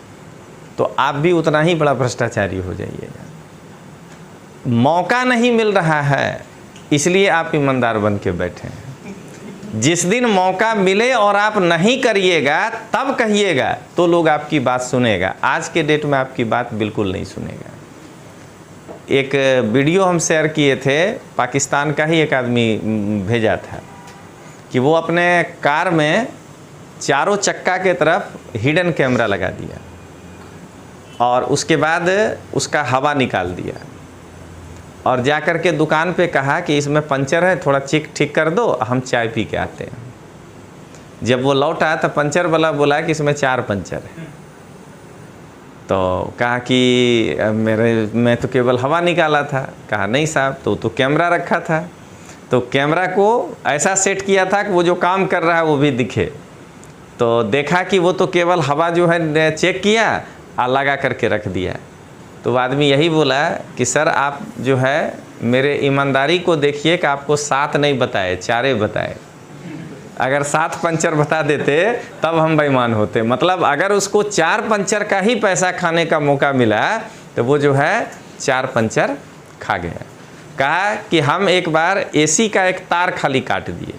तो आप भी उतना ही बड़ा भ्रष्टाचारी हो जाइएगा। मौका नहीं मिल रहा है इसलिए आप ईमानदार बन के बैठे हैं। जिस दिन मौका मिले और आप नहीं करिएगा तब कहिएगा तो लोग आपकी बात सुनेगा। आज के डेट में आपकी बात बिल्कुल नहीं सुनेगा। एक वीडियो हम शेयर किए थे, पाकिस्तान का ही एक आदमी भेजा था कि वो अपने कार में चारों चक्का के तरफ हिडन कैमरा लगा दिया और उसके बाद उसका हवा निकाल दिया और जाकर के दुकान पे कहा कि इसमें पंचर है, थोड़ा चेक ठीक कर दो, हम चाय पी के आते हैं। जब वो लौटा तो पंचर वाला बोला कि इसमें 4 पंचर है। तो कहा कि मैं तो केवल हवा निकाला था। कहा नहीं साहब, तो कैमरा रखा था, तो कैमरा को ऐसा सेट किया था कि वो जो काम कर रहा है वो भी दिखे। तो तो देखा कि वो तो केवल हवा जो है चेक किया और लगा करके रख दिया। तो आदमी यही बोला कि सर आप जो है मेरे ईमानदारी को देखिए कि आपको 7 नहीं बताए, 4 बताए। अगर 7 पंचर बता देते तब हम बेईमान होते। मतलब अगर उसको 4 पंचर का ही पैसा खाने का मौका मिला तो वो जो है 4 पंचर खा गया। कहा कि हम एक बार एसी का एक तार खाली काट दिए,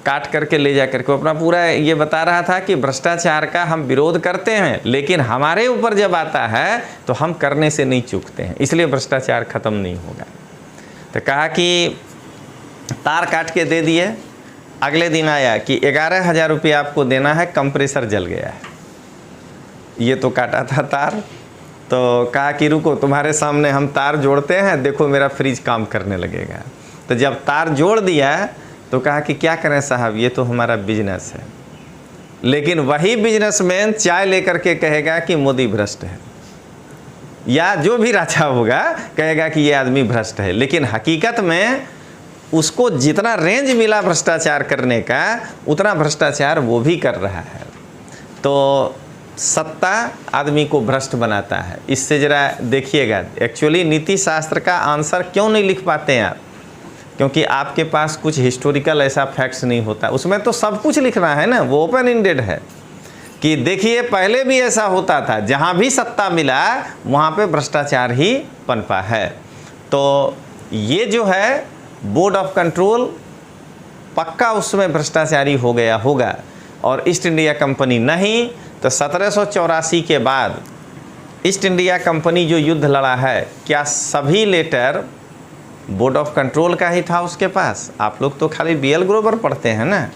काट करके ले जा करके अपना पूरा ये बता रहा था कि भ्रष्टाचार का हम विरोध करते हैं, लेकिन हमारे ऊपर जब आता है तो हम करने से नहीं चूकते हैं, इसलिए भ्रष्टाचार खत्म नहीं होगा। तो कहा कि तार काट के दे दिए। अगले दिन आया कि 11,000 रुपये आपको देना है, कंप्रेसर जल गया है। ये तो काटा था तार, तो कहा कि रुको तुम्हारे सामने हम तार जोड़ते हैं, देखो मेरा फ्रिज काम करने लगेगा। तो जब तार जोड़ दिया तो कहा कि क्या करें साहब, ये तो हमारा बिजनेस है। लेकिन वही बिजनेसमैन चाय लेकर के कहेगा कि मोदी भ्रष्ट है, या जो भी राजा होगा कहेगा कि ये आदमी भ्रष्ट है। लेकिन हकीकत में उसको जितना रेंज मिला भ्रष्टाचार करने का, उतना भ्रष्टाचार वो भी कर रहा है। तो सत्ता आदमी को भ्रष्ट बनाता है। इससे ज़रा देखिएगा, एक्चुअली नीति शास्त्र का आंसर क्यों नहीं लिख पाते हैं आप? क्योंकि आपके पास कुछ हिस्टोरिकल ऐसा फैक्ट्स नहीं होता। उसमें तो सब कुछ लिखना है ना, वो ओपन एंडेड है कि देखिए पहले भी ऐसा होता था, जहाँ भी सत्ता मिला वहाँ पे भ्रष्टाचार ही पनपा है। तो ये जो है बोर्ड ऑफ कंट्रोल पक्का उसमें भ्रष्टाचारी हो गया होगा, और ईस्ट इंडिया कंपनी नहीं। तो 1784 के बाद ईस्ट इंडिया कंपनी जो युद्ध लड़ा है, क्या सभी लेटर बोर्ड ऑफ कंट्रोल का ही था उसके पास? आप लोग तो खाली BL ग्रोवर पढ़ते हैं ना,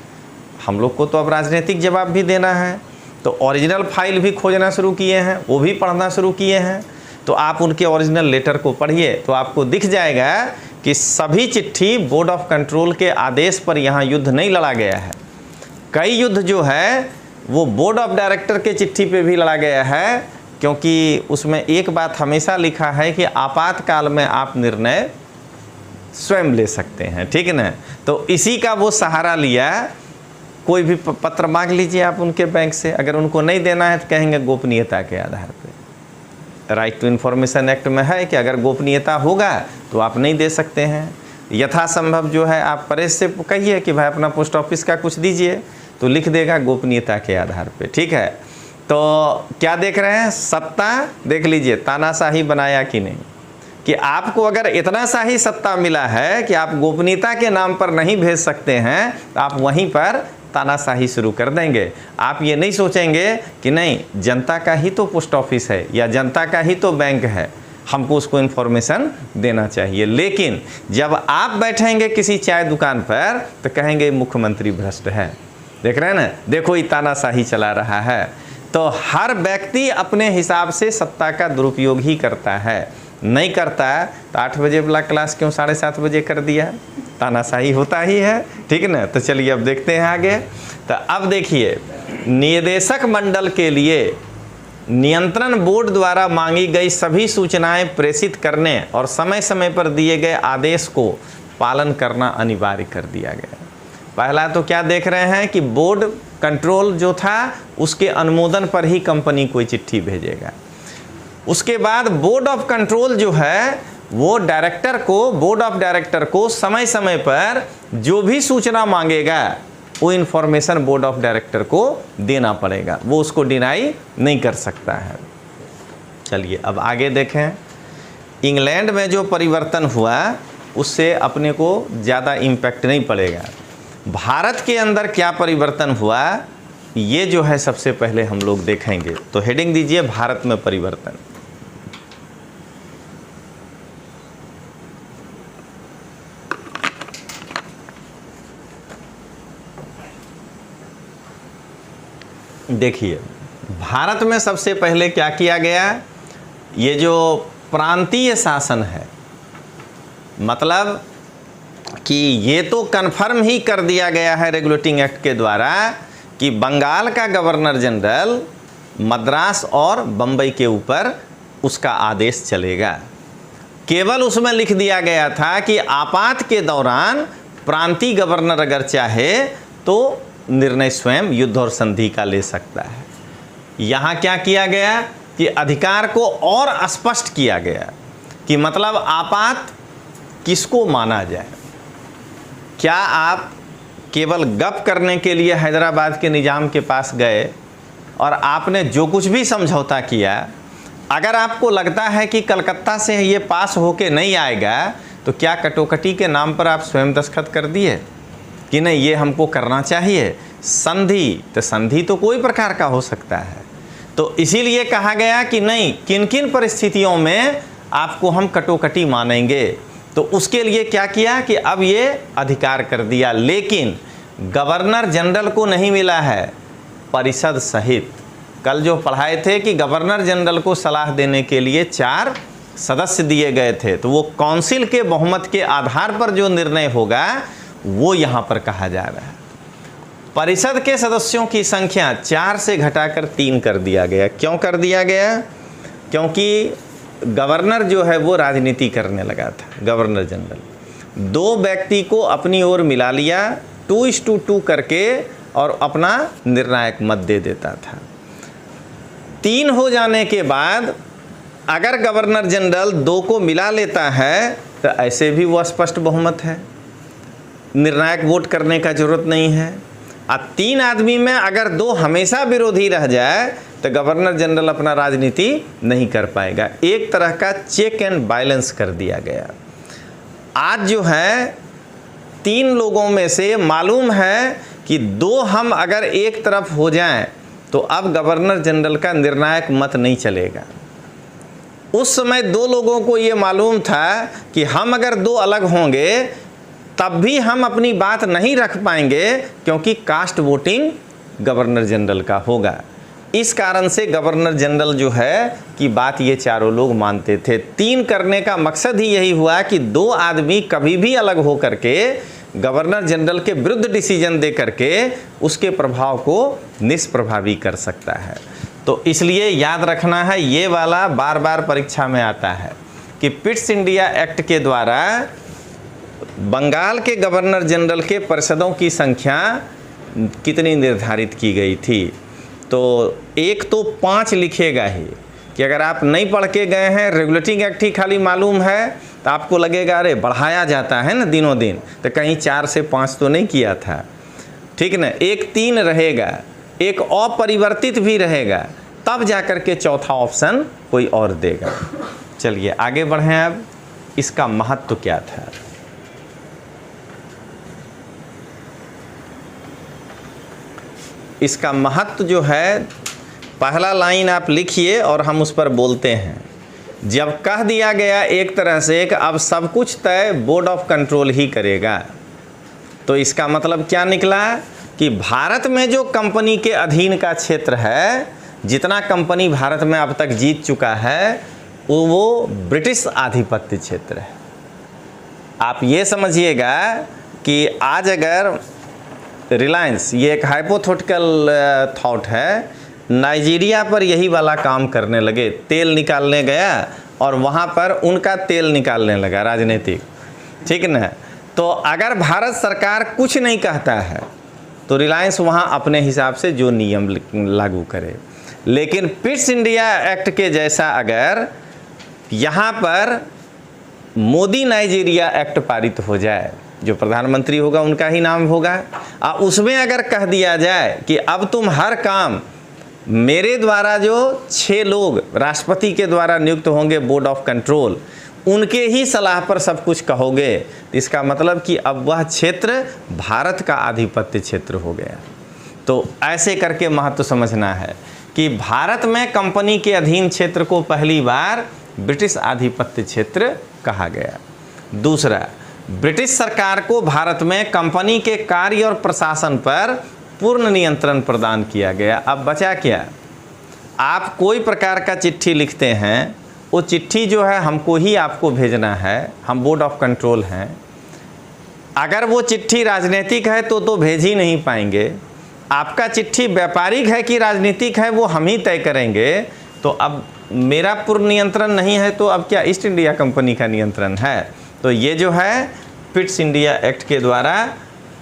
हम लोग को तो अब राजनीतिक जवाब भी देना है। तो ओरिजिनल फाइल भी खोजना शुरू किए हैं, वो भी पढ़ना शुरू किए हैं। तो आप उनके ओरिजिनल लेटर को पढ़िए तो आपको दिख जाएगा कि सभी चिट्ठी बोर्ड ऑफ कंट्रोल के आदेश पर यहाँ युद्ध नहीं लड़ा गया है। कई युद्ध जो है वो बोर्ड ऑफ डायरेक्टर के चिट्ठी पे भी लड़ा गया है, क्योंकि उसमें एक बात हमेशा लिखा है कि आपातकाल में आप निर्णय स्वयं ले सकते हैं, ठीक है ना। तो इसी का वो सहारा लिया। कोई भी पत्र मांग लीजिए आप उनके बैंक से, अगर उनको नहीं देना है तो कहेंगे गोपनीयता के आधार पे। राइट टू इन्फॉर्मेशन एक्ट में है कि अगर गोपनीयता होगा तो आप नहीं दे सकते हैं। यथासंभव जो है आप प्रेस से कहिए कि भाई अपना पोस्ट ऑफिस का कुछ दीजिए, तो लिख देगा गोपनीयता के आधार पे, ठीक है। तो क्या देख रहे हैं, सत्ता देख लीजिए तानाशाही बनाया कि नहीं, कि आपको अगर इतना सा ही सत्ता मिला है कि आप गोपनीयता के नाम पर नहीं भेज सकते हैं, तो आप वहीं पर तानाशाही शुरू कर देंगे। आप ये नहीं सोचेंगे कि नहीं जनता का ही तो पोस्ट ऑफिस है या जनता का ही तो बैंक है, हमको उसको इन्फॉर्मेशन देना चाहिए। लेकिन जब आप बैठेंगे किसी चाय दुकान पर तो कहेंगे मुख्यमंत्री भ्रष्ट है। देख रहे हैं ना, देखो ये तानाशाही चला रहा है। तो हर व्यक्ति अपने हिसाब से सत्ता का दुरुपयोग ही करता है। नहीं करता है तो 8 बजे वाला क्लास क्यों 7:30 बजे कर दिया? तानाशाही होता ही है, ठीक है ना। तो चलिए अब देखते हैं आगे। तो अब देखिए, निदेशक मंडल के लिए नियंत्रण बोर्ड द्वारा मांगी गई सभी सूचनाएं प्रेषित करने और समय समय पर दिए गए आदेश को पालन करना अनिवार्य कर दिया गया। पहला तो क्या देख रहे हैं कि बोर्ड कंट्रोल जो था उसके अनुमोदन पर ही कंपनी कोई चिट्ठी भेजेगा। उसके बाद बोर्ड ऑफ कंट्रोल जो है वो डायरेक्टर को, बोर्ड ऑफ डायरेक्टर को समय समय पर जो भी सूचना मांगेगा वो इन्फॉर्मेशन बोर्ड ऑफ डायरेक्टर को देना पड़ेगा, वो उसको डिनाई नहीं कर सकता है। चलिए अब आगे देखें। इंग्लैंड में जो परिवर्तन हुआ उससे अपने को ज़्यादा इम्पैक्ट नहीं पड़ेगा। भारत के अंदर क्या परिवर्तन हुआ ये जो है सबसे पहले हम लोग देखेंगे। तो हेडिंग दीजिए भारत में परिवर्तन। देखिए भारत में सबसे पहले क्या किया गया, ये जो प्रांतीय शासन है, मतलब कि ये तो कन्फर्म ही कर दिया गया है रेगुलेटिंग एक्ट के द्वारा कि बंगाल का गवर्नर जनरल मद्रास और बम्बई के ऊपर उसका आदेश चलेगा। केवल उसमें लिख दिया गया था कि आपात के दौरान प्रांतीय गवर्नर अगर चाहे तो निर्णय स्वयं युद्ध और संधि का ले सकता है। यहाँ क्या किया गया कि अधिकार को और स्पष्ट किया गया कि मतलब आपात किसको माना जाए। क्या आप केवल गप करने के लिए हैदराबाद के निजाम के पास गए और आपने जो कुछ भी समझौता किया, अगर आपको लगता है कि कलकत्ता से ये पास होके नहीं आएगा तो क्या कटौकटी के नाम पर आप स्वयं दस्तखत कर दिए कि नहीं ये हमको करना चाहिए? संधि तो संधि तो कोई प्रकार का हो सकता है। तो इसीलिए कहा गया कि नहीं, किन किन परिस्थितियों में आपको हम कटौकटी मानेंगे। तो उसके लिए क्या किया कि अब ये अधिकार कर दिया, लेकिन गवर्नर जनरल को नहीं मिला है, परिषद सहित। कल जो पढ़ाए थे कि गवर्नर जनरल को सलाह देने के लिए 4 सदस्य दिए गए थे, तो वो काउंसिल के बहुमत के आधार पर जो निर्णय होगा वो यहाँ पर कहा जा रहा है। परिषद के सदस्यों की संख्या 4 से घटाकर 3 कर दिया गया। क्यों कर दिया गया? क्योंकि गवर्नर जो है वो राजनीति करने लगा था। गवर्नर जनरल 2 व्यक्ति को अपनी ओर मिला लिया 2:2 करके और अपना निर्णायक मत दे देता था। 3 हो जाने के बाद अगर गवर्नर जनरल 2 को मिला लेता है तो ऐसे भी वो स्पष्ट बहुमत है, निर्णायक वोट करने का जरूरत नहीं है। अब 3 आदमी में अगर 2 हमेशा विरोधी रह जाए तो गवर्नर जनरल अपना राजनीति नहीं कर पाएगा। एक तरह का चेक एंड बैलेंस कर दिया गया। आज जो है 3 लोगों में से मालूम है कि 2 हम अगर एक तरफ हो जाएं तो अब गवर्नर जनरल का निर्णायक मत नहीं चलेगा। उस समय 2 लोगों को ये मालूम था कि हम अगर 2 अलग होंगे तब भी हम अपनी बात नहीं रख पाएंगे, क्योंकि कास्ट वोटिंग गवर्नर जनरल का होगा। इस कारण से गवर्नर जनरल जो है कि बात ये चारों लोग मानते थे। 3 करने का मकसद ही यही हुआ कि 2 आदमी कभी भी अलग हो करके गवर्नर जनरल के विरुद्ध डिसीजन दे करके उसके प्रभाव को निष्प्रभावी कर सकता है। तो इसलिए याद रखना है, ये वाला बार बार परीक्षा में आता है कि पिट्स इंडिया एक्ट के द्वारा बंगाल के गवर्नर जनरल के परिषदों की संख्या कितनी निर्धारित की गई थी। तो एक तो 5 लिखेगा ही कि अगर आप नहीं पढ़ के गए हैं, रेगुलेटिंग एक्ट ही खाली मालूम है, तो आपको लगेगा अरे बढ़ाया जाता है ना दिनों दिन, तो कहीं 4 से 5 तो नहीं किया था, ठीक ना। एक 3 रहेगा, एक अपरिवर्तित भी रहेगा, तब जाकर के चौथा ऑप्शन कोई और देगा। चलिए आगे बढ़ें। अब इसका महत्व क्या था? इसका महत्व जो है, पहला लाइन आप लिखिए और हम उस पर बोलते हैं। जब कह दिया गया एक तरह से कि अब सब कुछ तय बोर्ड ऑफ कंट्रोल ही करेगा, तो इसका मतलब क्या निकला कि भारत में जो कंपनी के अधीन का क्षेत्र है, जितना कंपनी भारत में अब तक जीत चुका है, वो ब्रिटिश आधिपत्य क्षेत्र है। आप ये समझिएगा कि आज अगर रिलायंस, ये एक हाइपोथेटिकल थॉट है, नाइजीरिया पर यही वाला काम करने लगे, तेल निकालने गया और वहाँ पर उनका तेल निकालने लगा राजनीतिक, ठीक ना। तो अगर भारत सरकार कुछ नहीं कहता है तो रिलायंस वहाँ अपने हिसाब से जो नियम लागू करे। लेकिन पिट्स इंडिया एक्ट के जैसा अगर यहाँ पर मोदी नाइजीरिया एक्ट पारित हो जाए, जो प्रधानमंत्री होगा उनका ही नाम होगा, उसमें अगर कह दिया जाए कि अब तुम हर काम मेरे द्वारा, जो 6 लोग राष्ट्रपति के द्वारा नियुक्त होंगे बोर्ड ऑफ कंट्रोल, उनके ही सलाह पर सब कुछ कहोगे, इसका मतलब कि अब वह क्षेत्र भारत का आधिपत्य क्षेत्र हो गया। तो ऐसे करके महत्व समझना है कि भारत में कंपनी के अधीन क्षेत्र को पहली बार ब्रिटिश आधिपत्य क्षेत्र कहा गया। दूसरा, ब्रिटिश सरकार को भारत में कंपनी के कार्य और प्रशासन पर पूर्ण नियंत्रण प्रदान किया गया। अब बचा क्या? आप कोई प्रकार का चिट्ठी लिखते हैं, वो चिट्ठी जो है हमको ही आपको भेजना है, हम बोर्ड ऑफ कंट्रोल हैं। अगर वो चिट्ठी राजनीतिक है तो भेज ही नहीं पाएंगे। आपका चिट्ठी व्यापारिक है कि राजनीतिक है वो हम ही तय करेंगे। तो अब मेरा पूर्ण नियंत्रण नहीं है तो अब क्या ईस्ट इंडिया कंपनी का नियंत्रण है? तो ये जो है पिट्स इंडिया एक्ट के द्वारा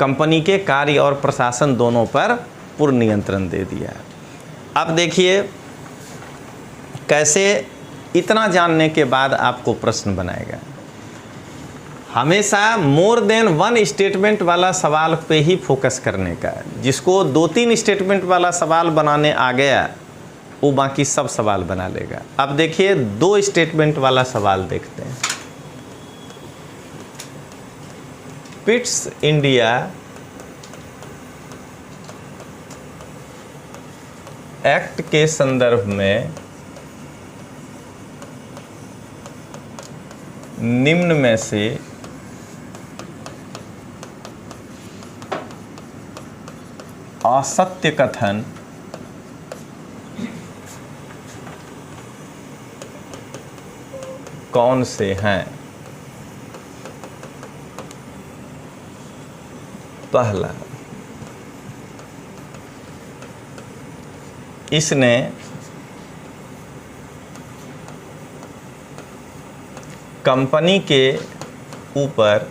कंपनी के कार्य और प्रशासन दोनों पर पूर्ण नियंत्रण दे दिया है। अब देखिए कैसे इतना जानने के बाद आपको प्रश्न बनाएगा। हमेशा मोर देन वन स्टेटमेंट वाला सवाल पे ही फोकस करने का। जिसको 2-3 स्टेटमेंट वाला सवाल बनाने आ गया वो बाकी सब सवाल बना लेगा। अब देखिए 2 स्टेटमेंट वाला सवाल देखते हैं। पिट्स इंडिया एक्ट के संदर्भ में निम्न में से असत्य कथन कौन से हैं? पहला, इसने कंपनी के ऊपर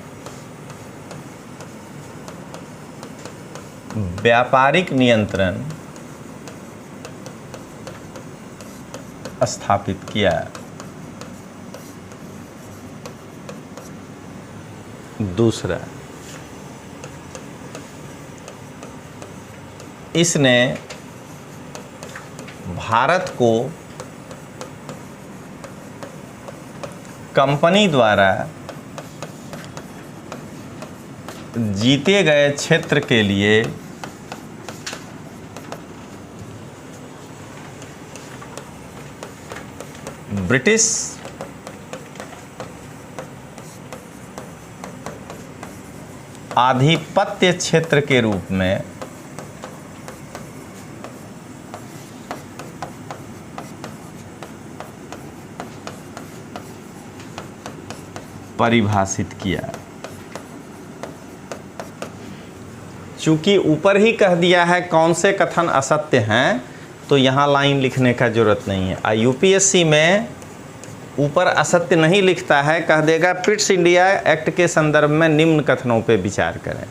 व्यापारिक नियंत्रण स्थापित किया। दूसरा, इसने भारत को कंपनी द्वारा जीते गए क्षेत्र के लिए ब्रिटिश आधिपत्य क्षेत्र के रूप में परिभाषित किया। चूंकि ऊपर ही कह दिया है कौन से कथन असत्य हैं, तो यहाँ लाइन लिखने का जरूरत नहीं है। यूपीएससी में ऊपर असत्य नहीं लिखता है, कह देगा पिट्स इंडिया एक्ट के संदर्भ में निम्न कथनों पे विचार करें,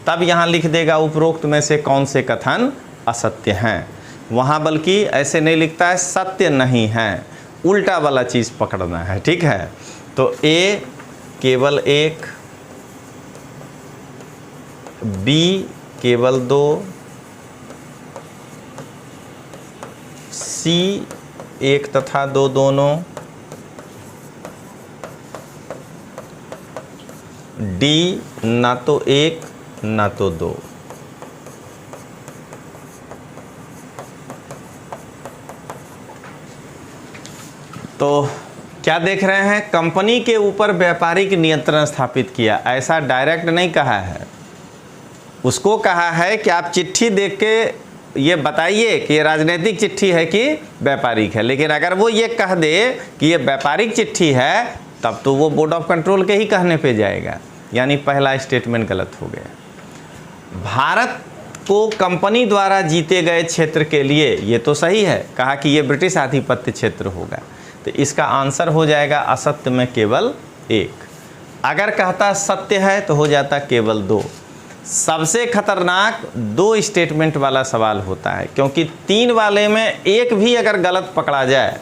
तब यहाँ लिख देगा उपरोक्त में से कौन से कथन असत्य हैं। वहाँ बल्कि ऐसे नहीं लिखता है सत्य नहीं है, उल्टा वाला चीज़ पकड़ना है। ठीक है, तो ए केवल 1, बी केवल 2, सी 1 तथा 2 दोनों, डी ना तो 1 ना तो 2। तो क्या देख रहे हैं, कंपनी के ऊपर व्यापारिक नियंत्रण स्थापित किया। ऐसा डायरेक्ट नहीं कहा है, उसको कहा है कि आप चिट्ठी देख के ये बताइए कि ये राजनीतिक चिट्ठी है कि व्यापारिक है। लेकिन अगर वो ये कह दे कि ये व्यापारिक चिट्ठी है, तब तो वो बोर्ड ऑफ कंट्रोल के ही कहने पे जाएगा। यानी पहला स्टेटमेंट गलत हो गया। भारत को कंपनी द्वारा जीते गए क्षेत्र के लिए, ये तो सही है, कहा कि ये ब्रिटिश आधिपत्य क्षेत्र होगा, तो इसका आंसर हो जाएगा असत्य में केवल 1। अगर कहता सत्य है तो हो जाता केवल 2। सबसे खतरनाक 2 स्टेटमेंट वाला सवाल होता है, क्योंकि 3 वाले में एक भी अगर गलत पकड़ा जाए,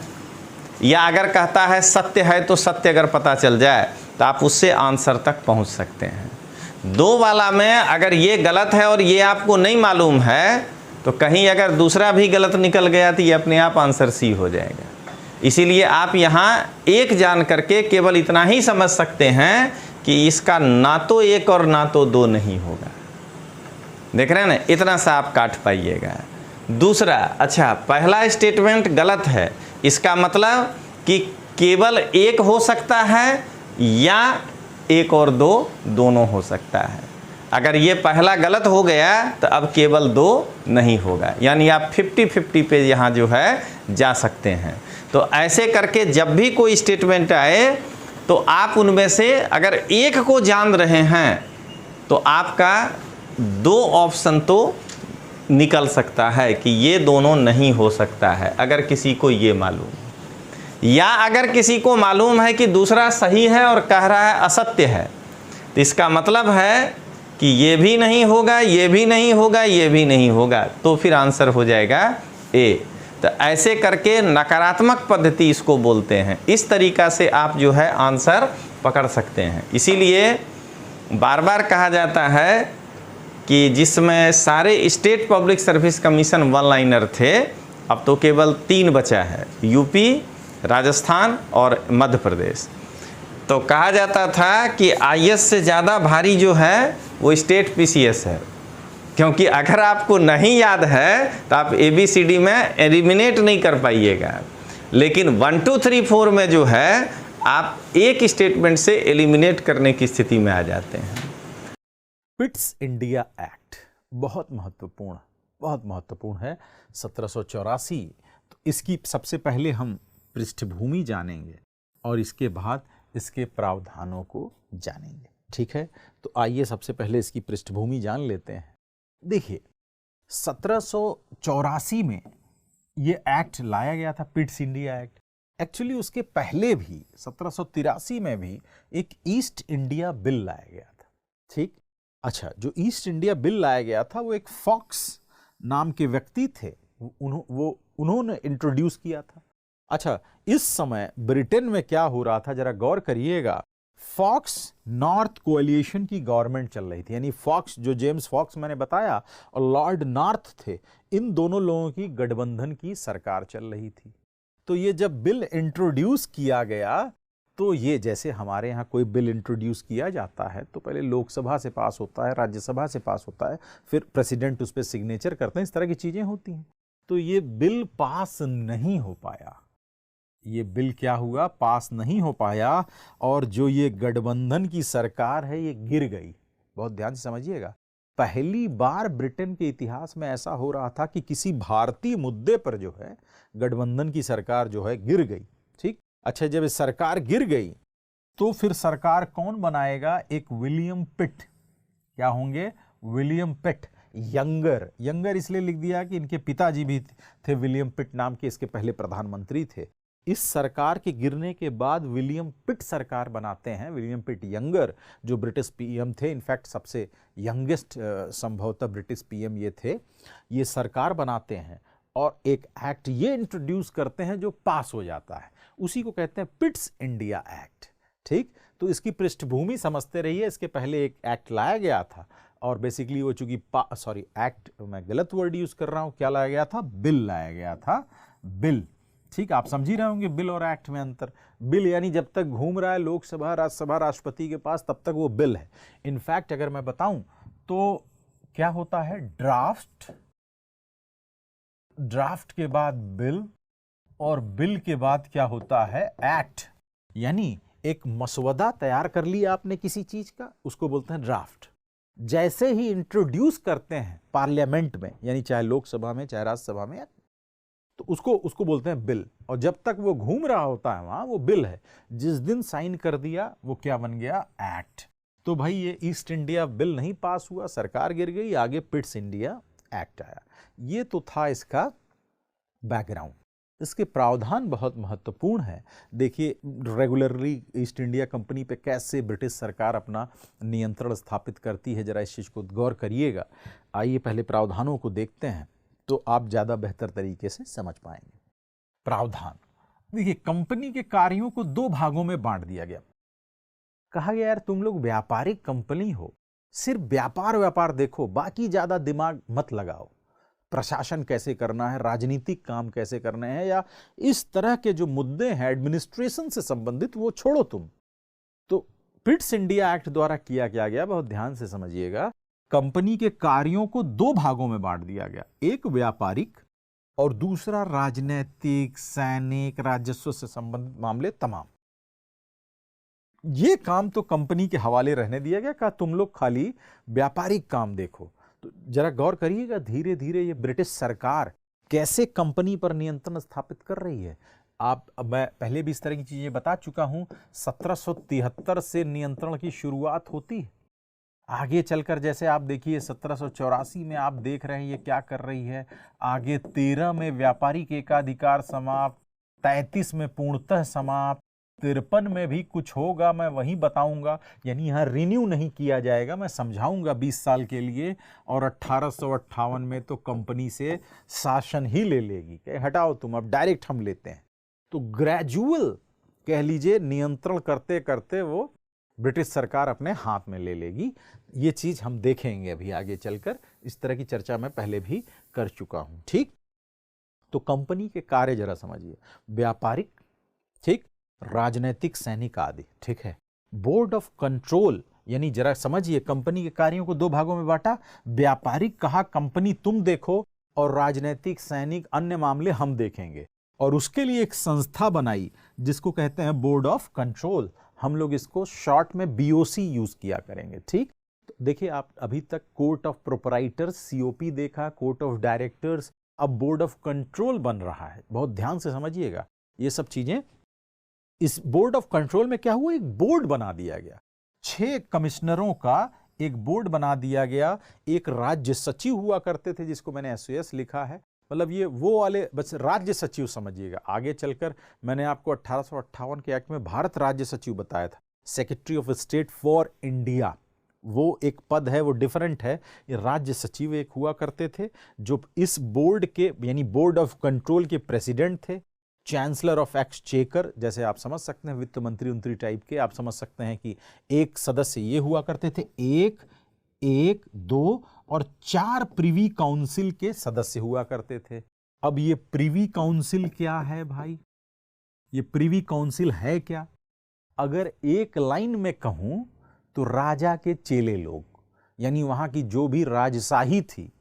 या अगर कहता है सत्य है तो सत्य अगर पता चल जाए, तो आप उससे आंसर तक पहुंच सकते हैं। 2 वाला में अगर ये गलत है और ये आपको नहीं मालूम है, तो कहीं अगर दूसरा भी गलत निकल गया तो ये अपने आप आंसर सी हो जाएगा। इसीलिए आप यहाँ 1 जान करके केवल इतना ही समझ सकते हैं कि इसका ना तो 1 और ना तो 2 नहीं होगा। देख रहे हैं ना, इतना सा आप काट पाइएगा। दूसरा, अच्छा पहला स्टेटमेंट गलत है, इसका मतलब कि केवल 1 हो सकता है या 1 और 2 दोनों हो सकता है। अगर ये पहला गलत हो गया तो अब केवल 2 नहीं होगा, यानी आप 50-50 पे यहाँ जो है जा सकते हैं। तो ऐसे करके जब भी कोई स्टेटमेंट आए तो आप उनमें से अगर 1 को जान रहे हैं तो आपका 2 ऑप्शन तो निकल सकता है कि ये दोनों नहीं हो सकता है, अगर किसी को ये मालूम, या अगर किसी को मालूम है कि दूसरा सही है और कह रहा है असत्य है, तो इसका मतलब है कि ये भी नहीं होगा, ये भी नहीं होगा, ये भी नहीं होगा, तो फिर आंसर हो जाएगा ए। तो ऐसे करके नकारात्मक पद्धति इसको बोलते हैं। इस तरीका से आप जो है आंसर पकड़ सकते हैं। इसीलिए बार बार कहा जाता है कि जिसमें सारे state public service commission one liner थे, अब तो केवल 3 बचा है, यूपी, राजस्थान और मध्य प्रदेश। तो कहा जाता था कि आईएएस से ज़्यादा भारी जो है वो स्टेट पीसीएस है, क्योंकि अगर आपको नहीं याद है तो आप ABCD में एलिमिनेट नहीं कर पाइएगा, लेकिन 1 2 3 4 में जो है आप एक स्टेटमेंट से एलिमिनेट करने की स्थिति में आ जाते हैं। पिट्स इंडिया एक्ट बहुत महत्वपूर्ण है, 1784। तो इसकी सबसे पहले हम पृष्ठभूमि जानेंगे और इसके बाद इसके प्रावधानों को जानेंगे, ठीक है। तो आइए सबसे पहले इसकी पृष्ठभूमि जान लेते हैं। देखिए, 1784 में ये एक्ट लाया गया था, पिट्स इंडिया एक्ट। एक्चुअली उसके पहले भी 1783 में भी एक ईस्ट इंडिया बिल लाया गया था, ठीक। अच्छा, जो ईस्ट इंडिया बिल लाया गया था वो एक फॉक्स नाम के व्यक्ति थे, उन्होंने इंट्रोड्यूस किया था। अच्छा, इस समय ब्रिटेन में क्या हो रहा था जरा गौर करिएगा। फॉक्स नॉर्थ कोएलिशन की गवर्नमेंट चल रही थी, यानी फॉक्स जो जेम्स फॉक्स मैंने बताया और लॉर्ड नॉर्थ थे, इन दोनों लोगों की गठबंधन की सरकार चल रही थी। तो ये जब बिल इंट्रोड्यूस किया गया, तो ये जैसे हमारे यहाँ कोई बिल इंट्रोड्यूस किया जाता है तो पहले लोकसभा से पास होता है, राज्यसभा से पास होता है, फिर प्रेसिडेंट उस पर सिग्नेचर करते हैं, इस तरह की चीजें होती हैं। तो ये बिल पास नहीं हो पाया, ये बिल क्या हुआ, पास नहीं हो पाया, और जो ये गठबंधन की सरकार है ये गिर गई। बहुत ध्यान से समझिएगा, पहली बार ब्रिटेन के इतिहास में ऐसा हो रहा था कि किसी भारतीय मुद्दे पर जो है गठबंधन की सरकार जो है गिर गई, ठीक। अच्छा, जब इस सरकार गिर गई तो फिर सरकार कौन बनाएगा, एक विलियम पिट। क्या होंगे, विलियम पिट यंगर इसलिए लिख दिया कि इनके पिताजी भी थे विलियम पिट नाम के, इसके पहले प्रधानमंत्री थे। इस सरकार के गिरने के बाद विलियम पिट सरकार बनाते हैं, विलियम पिट यंगर, जो ब्रिटिश पीएम थे, इनफैक्ट सबसे यंगेस्ट संभवतः ब्रिटिश पीएम ये थे। ये सरकार बनाते हैं और एक एक्ट ये इंट्रोड्यूस करते हैं जो पास हो जाता है, उसी को कहते हैं पिट्स इंडिया एक्ट, ठीक। तो इसकी पृष्ठभूमि समझते रहिए। इसके पहले एक एक्ट लाया गया था और बेसिकली वो चूंकि एक्ट, मैं गलत वर्ड यूज कर रहा हूं, क्या लाया गया था, बिल लाया गया था, बिल, ठीक। आप समझ ही रहे होंगे बिल और एक्ट में अंतर। बिल यानी जब तक घूम रहा है लोकसभा, राज्यसभा, राष्ट्रपति के पास, तब तक वो बिल है। इनफैक्ट अगर मैं बताऊं तो क्या होता है, ड्राफ्ट के बाद बिल, और बिल के बाद क्या होता है, एक्ट। यानी एक मसवदा तैयार कर लिया आपने किसी चीज का, उसको बोलते हैं ड्राफ्ट। जैसे ही इंट्रोड्यूस करते हैं पार्लियामेंट में, यानी चाहे लोकसभा में चाहे राज्यसभा में, तो उसको बोलते हैं बिल। और जब तक वो घूम रहा होता है वहां, वो बिल है। जिस दिन साइन कर दिया वो क्या बन गया, एक्ट। तो भाई ये ईस्ट इंडिया बिल नहीं पास हुआ, सरकार गिर गई, आगे पिट्स इंडिया एक्ट आया। ये तो था इसका बैकग्राउंड। इसके प्रावधान बहुत महत्वपूर्ण है। देखिए, रेगुलरली ईस्ट इंडिया कंपनी पे कैसे ब्रिटिश सरकार अपना नियंत्रण स्थापित करती है, जरा इस चीज को गौर करिएगा। आइए पहले प्रावधानों को देखते हैं तो आप ज्यादा बेहतर तरीके से समझ पाएंगे। प्रावधान देखिए, कंपनी के कार्यों को 2 भागों में बांट दिया गया। कहा गया यार तुम लोग व्यापारिक कंपनी हो, सिर्फ व्यापार देखो, बाकी ज्यादा दिमाग मत लगाओ। प्रशासन कैसे करना है, राजनीतिक काम कैसे करने हैं, या इस तरह के जो मुद्दे हैं एडमिनिस्ट्रेशन से संबंधित, वो छोड़ो तुम। तो पिट्स इंडिया एक्ट द्वारा किया क्या गया, बहुत ध्यान से समझिएगा। कंपनी के कार्यों को 2 भागों में बांट दिया गया, एक व्यापारिक और दूसरा राजनीतिक, सैनिक, राजस्व से संबंधित मामले तमाम। ये काम तो कंपनी के हवाले रहने दिया गया, कहा तुम लोग खाली व्यापारिक काम देखो। तो जरा गौर करिएगा, धीरे धीरे ये ब्रिटिश सरकार कैसे कंपनी पर नियंत्रण स्थापित कर रही है। मैं पहले भी इस तरह की चीजें बता चुका हूं। 1773 से नियंत्रण की शुरुआत होती है। आगे चलकर जैसे आप देखिए 1784 में आप देख रहे हैं ये क्या कर रही है। आगे 13 में व्यापारिक एकाधिकार समाप्त, 33 में पूर्णतः समाप्त, 2053 में भी कुछ होगा, मैं वही बताऊंगा। यानी यहाँ रिन्यू नहीं किया जाएगा, मैं समझाऊंगा 20 साल के लिए, और 1858 में तो कंपनी से शासन ही ले लेगी कि हटाओ तुम, अब डायरेक्ट हम लेते हैं। तो ग्रेजुअल कह लीजिए नियंत्रण करते करते वो ब्रिटिश सरकार अपने हाथ में ले लेगी। ये चीज हम देखेंगे अभी आगे चलकर, इस तरह की चर्चा मैं पहले भी कर चुका हूं। ठीक, तो कंपनी के कार्य जरा समझिए, व्यापारिक, ठीक, राजनीतिक, सैनिक आदि। ठीक है, बोर्ड ऑफ कंट्रोल यानी जरा समझिए, कंपनी के कार्यों को दो भागों में बांटा। व्यापारिक कहा कंपनी तुम देखो, और राजनीतिक सैनिक अन्य मामले हम देखेंगे। और उसके लिए एक संस्था बनाई जिसको कहते हैं बोर्ड ऑफ कंट्रोल। हम लोग इसको शॉर्ट में बीओसी यूज किया करेंगे। ठीक, तो देखिए आप अभी तक कोर्ट ऑफ प्रोपराइटर्स सीओपी देखा, कोर्ट ऑफ डायरेक्टर्स, अब बोर्ड ऑफ कंट्रोल बन रहा है। बहुत ध्यान से समझिएगा ये सब चीजें। इस बोर्ड ऑफ कंट्रोल में क्या हुआ, एक बोर्ड बना दिया गया, 6 कमिश्नरों का एक बोर्ड बना दिया गया। एक राज्य सचिव हुआ करते थे जिसको मैंने एसओएस लिखा है, मतलब ये वो वाले बस राज्य सचिव समझिएगा। आगे चलकर मैंने आपको 1858 के एक्ट में भारत राज्य सचिव बताया था, secretary of State for India, वो एक पद है, वो डिफरेंट है। ये राज्य सचिव एक हुआ करते थे जो इस बोर्ड के यानी बोर्ड ऑफ कंट्रोल के प्रेसिडेंट थे। चांसलर ऑफ एक्सचेकर, जैसे आप समझ सकते हैं वित्त मंत्री उंत्री टाइप के, आप समझ सकते हैं कि एक सदस्य ये हुआ करते थे, एक 2 और 4 प्रिवी काउंसिल के सदस्य हुआ करते थे। अब ये प्रिवी काउंसिल क्या है भाई, ये प्रिवी काउंसिल है क्या? अगर एक लाइन में कहूं तो राजा के चेले लोग, यानी वहां की जो भी राजशाही थी,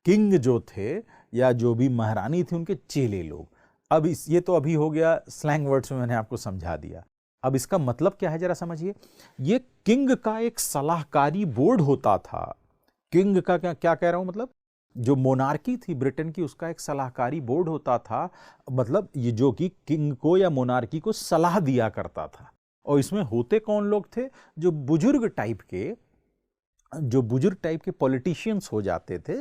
किंग जो थे या जो भी महारानी थी, उनके चेले लोग। अब ये तो अभी हो गया स्लैंग वर्ड्स में, मैंने आपको समझा दिया। अब इसका मतलब क्या है जरा समझिए। ये किंग का एक सलाहकारी बोर्ड होता था। किंग का क्या कह रहा हूं, मतलब जो मोनार्की थी ब्रिटेन की, उसका एक सलाहकारी बोर्ड होता था। मतलब ये जो कि किंग को या मोनार्की को सलाह दिया करता था। और इसमें होते कौन लोग थे, जो बुजुर्ग टाइप के पॉलिटिशियंस हो जाते थे,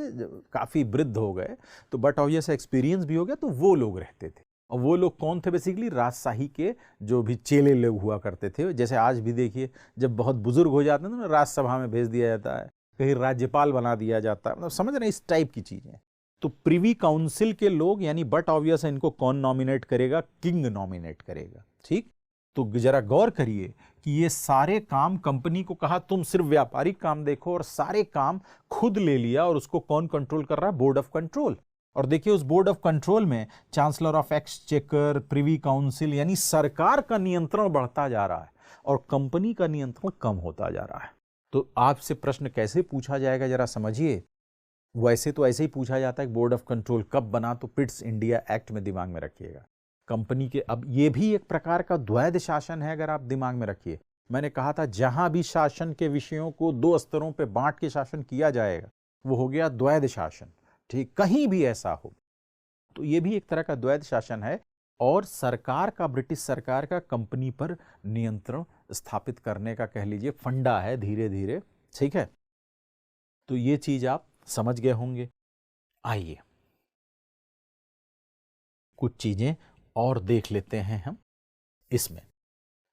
काफी वृद्ध हो गए तो बट ऑब्वियस एक्सपीरियंस भी हो गया, तो वो लोग रहते थे। और वो लोग कौन थे, बेसिकली राजशाही के जो भी चेले लोग हुआ करते थे। जैसे आज भी देखिए, जब बहुत बुजुर्ग हो जाते हैं तो राज्यसभा में भेज दिया जाता है, कहीं राज्यपाल बना दिया जाता है, मतलब समझ रहे हैं, इस टाइप की चीजें। तो प्रिवी काउंसिल के लोग, यानी बट ऑब्वियस है, इनको कौन नॉमिनेट करेगा, किंग नॉमिनेट करेगा। ठीक, तो जरा गौर करिए कि ये सारे काम कंपनी को कहा तुम सिर्फ व्यापारिक काम देखो, और सारे काम खुद ले लिया। और उसको कौन कंट्रोल कर रहा है, बोर्ड ऑफ कंट्रोल। और देखिए उस बोर्ड ऑफ कंट्रोल में chancellor of exchequer, privy council, यानी सरकार का नियंत्रण बढ़ता जा रहा है और कंपनी का नियंत्रण कम होता जा रहा है। तो आपसे प्रश्न कैसे पूछा जाएगा जरा समझिए। वैसे तो ऐसे ही पूछा जाता है बोर्ड ऑफ कंट्रोल कब बना, तो पिट्स इंडिया एक्ट में दिमाग में रखिएगा। कंपनी के, अब ये भी एक प्रकार का द्वैध शासन है, अगर आप दिमाग में रखिए। मैंने कहा था जहां भी शासन के विषयों को 2 स्तरों पे बांट के शासन किया जाएगा वो हो गया द्वैध शासन। ठीक, कहीं भी ऐसा हो तो ये भी एक तरह का द्वैध शासन है। और सरकार का, ब्रिटिश सरकार का कंपनी पर नियंत्रण स्थापित करने का कह लीजिए फंडा है धीरे धीरे। ठीक है, तो ये चीज आप समझ गए होंगे। आइए कुछ चीजें और देख लेते हैं हम इसमें।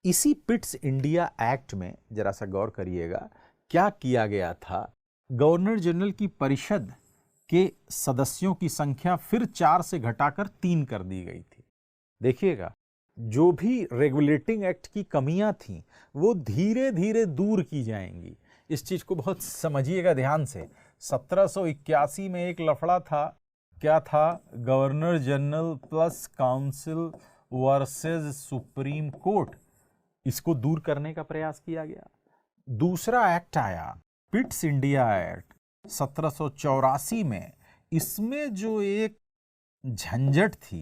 इसी पिट्स इंडिया एक्ट में जरा सा गौर करिएगा क्या किया गया था। गवर्नर जनरल की परिषद के सदस्यों की संख्या फिर 4 से घटाकर 3 कर दी गई थी। देखिएगा, जो भी रेगुलेटिंग एक्ट की कमियां थीं वो धीरे धीरे दूर की जाएंगी। इस चीज को बहुत समझिएगा ध्यान से। 1781 में एक लफड़ा था, क्या था, governor general plus council versus supreme court. इसको दूर करने का प्रयास किया गया। दूसरा एक्ट आया, पिट्स इंडिया एक्ट 1784 में। इसमें जो एक झंझट थी,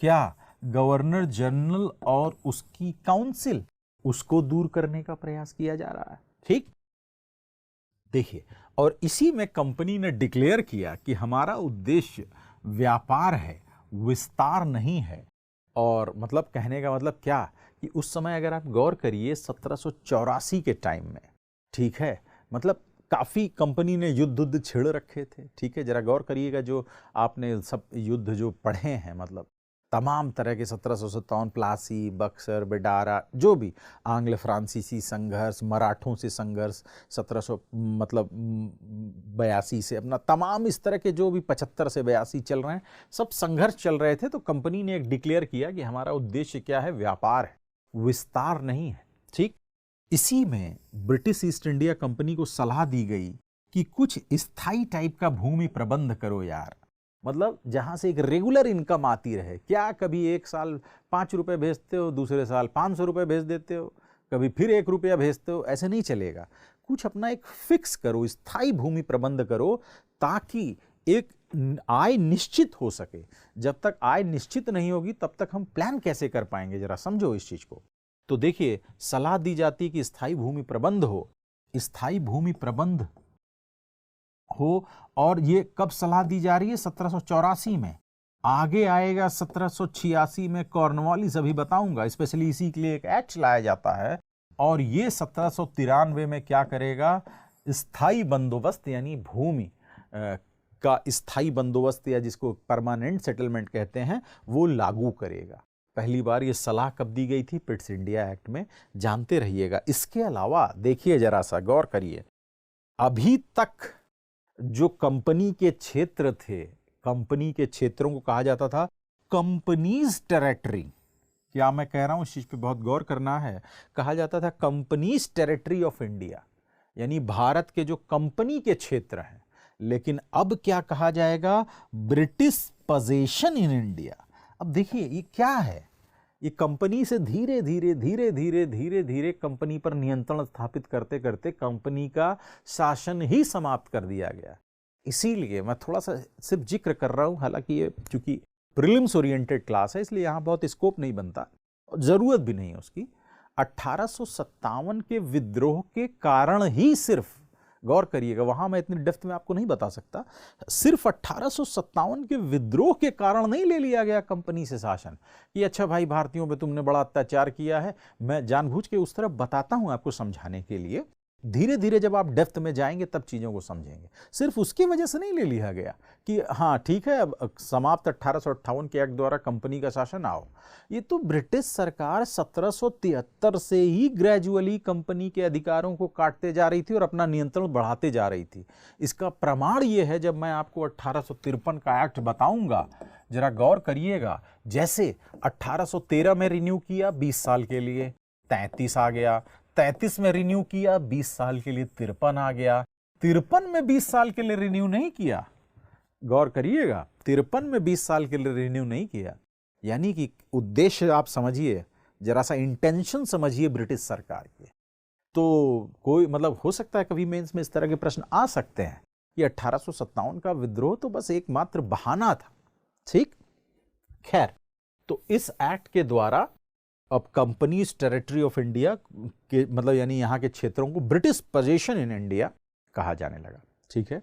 क्या, गवर्नर जनरल और उसकी काउंसिल, उसको दूर करने का प्रयास किया जा रहा है। ठीक, देखिए, और इसी में कंपनी ने डिक्लेयर किया कि हमारा उद्देश्य व्यापार है, विस्तार नहीं है। और मतलब कहने का मतलब क्या कि उस समय अगर आप गौर करिए 1784 के टाइम में, ठीक है, मतलब काफी कंपनी ने युद्ध छेड़ रखे थे। ठीक है, जरा गौर करिएगा, जो आपने सब युद्ध जो पढ़े हैं, मतलब तमाम तरह के 1757 प्लासी, बक्सर, बेडारा, जो भी आंग्ल फ्रांसीसी संघर्ष, मराठों से संघर्ष 1700 मतलब 82 से अपना तमाम इस तरह के जो भी 75 से 82 चल रहे हैं, सब संघर्ष चल रहे थे। तो कंपनी ने एक डिक्लेयर किया कि हमारा उद्देश्य क्या है, व्यापार है, विस्तार नहीं है। ठीक, इसी में ब्रिटिश ईस्ट इंडिया कंपनी को सलाह दी गई कि कुछ स्थायी टाइप का भूमि प्रबंध करो यार, मतलब जहां से एक रेगुलर इनकम आती रहे। क्या कभी एक साल 5 रुपए भेजते हो, दूसरे साल 500 रुपए भेज देते हो, कभी फिर 1 रुपया भेजते हो, ऐसे नहीं चलेगा। कुछ अपना एक फिक्स करो, स्थायी भूमि प्रबंध करो, ताकि एक आय निश्चित हो सके। जब तक आय निश्चित नहीं होगी तब तक हम प्लान कैसे कर पाएंगे, जरा समझो इस चीज को। तो देखिए, सलाह दी जाती कि स्थायी भूमि प्रबंध हो, स्थायी भूमि प्रबंध हो। और ये कब सलाह दी जा रही है? 1784 में। आगे आएगा 1786 में कॉर्नवालिस, अभी बताऊंगा, स्पेशली इसी के लिए एक एक्ट लाया जाता है। और ये 1793 में क्या करेगा? स्थायी बंदोबस्त, यानी भूमि का स्थायी बंदोबस्त, या जिसको परमानेंट सेटलमेंट कहते हैं, वो लागू करेगा। पहली बार ये सलाह कब दी गई थी? पिट्स इंडिया एक्ट में, जानते रहिएगा। इसके अलावा देखिए, जरा सा गौर करिए, अभी तक जो कंपनी के क्षेत्र थे, कंपनी के क्षेत्रों को कहा जाता था कंपनीज टेरिटरी। क्या मैं कह रहा हूं, इस चीज पे बहुत गौर करना है। कहा जाता था कंपनीज टेरिटरी ऑफ इंडिया, यानी भारत के जो कंपनी के क्षेत्र हैं। लेकिन अब क्या कहा जाएगा? British possession in India. अब देखिए ये क्या है, ये कंपनी से धीरे धीरे धीरे धीरे धीरे धीरे कंपनी पर नियंत्रण स्थापित करते करते कंपनी का शासन ही समाप्त कर दिया गया। इसीलिए मैं थोड़ा सा सिर्फ जिक्र कर रहा हूं, हालांकि ये चूंकि प्रीलिम्स ओरिएंटेड क्लास है, इसलिए यहां बहुत स्कोप नहीं बनता, जरूरत भी नहीं है उसकी। 1857 के विद्रोह के कारण ही, सिर्फ गौर करिएगा, वहां मैं इतनी डेप्थ में आपको नहीं बता सकता, सिर्फ 1857 के विद्रोह के कारण नहीं ले लिया गया कंपनी से शासन कि अच्छा भाई भारतीयों पे तुमने बड़ा अत्याचार किया है। मैं जानबूझ के उस तरफ बताता हूं आपको समझाने के लिए। धीरे धीरे जब आप डेप्थ में जाएंगे तब चीजों को समझेंगे। सिर्फ उसकी वजह से नहीं ले लिया गया कि हाँ ठीक है, अब समाप्त 1858 के एक्ट द्वारा कंपनी का शासन आओ। ये तो ब्रिटिश सरकार 1773 से ही ग्रेजुअली कंपनी के अधिकारों को काटते जा रही थी और अपना नियंत्रण बढ़ाते जा रही थी। इसका प्रमाण ये है, जब मैं आपको 1853 का एक्ट बताऊंगा, जरा गौर करिएगा। जैसे 1813 में रिन्यू किया 20 साल के लिए, 33 आ गया, 33 में रिन्यू किया 20 साल के लिए, 53 आ गया, 53 में 20 साल के लिए रिन्यू नहीं किया। गौर करिएगा, 53 में 20 साल के लिए रिन्यू नहीं किया। यानी कि उद्देश्य आप समझिए, जरा सा इंटेंशन समझिए ब्रिटिश सरकार के। तो कोई मतलब हो सकता है कभी मेंस में इस तरह के प्रश्न आ सकते हैं कि 1857 का विद्रोह तो बस एकमात्र बहाना था। ठीक, खैर, तो इस एक्ट के द्वारा अब कंपनीज टेरिटरी ऑफ इंडिया के मतलब यानी यहाँ के क्षेत्रों को ब्रिटिश पोजेशन इन इंडिया कहा जाने लगा। ठीक है।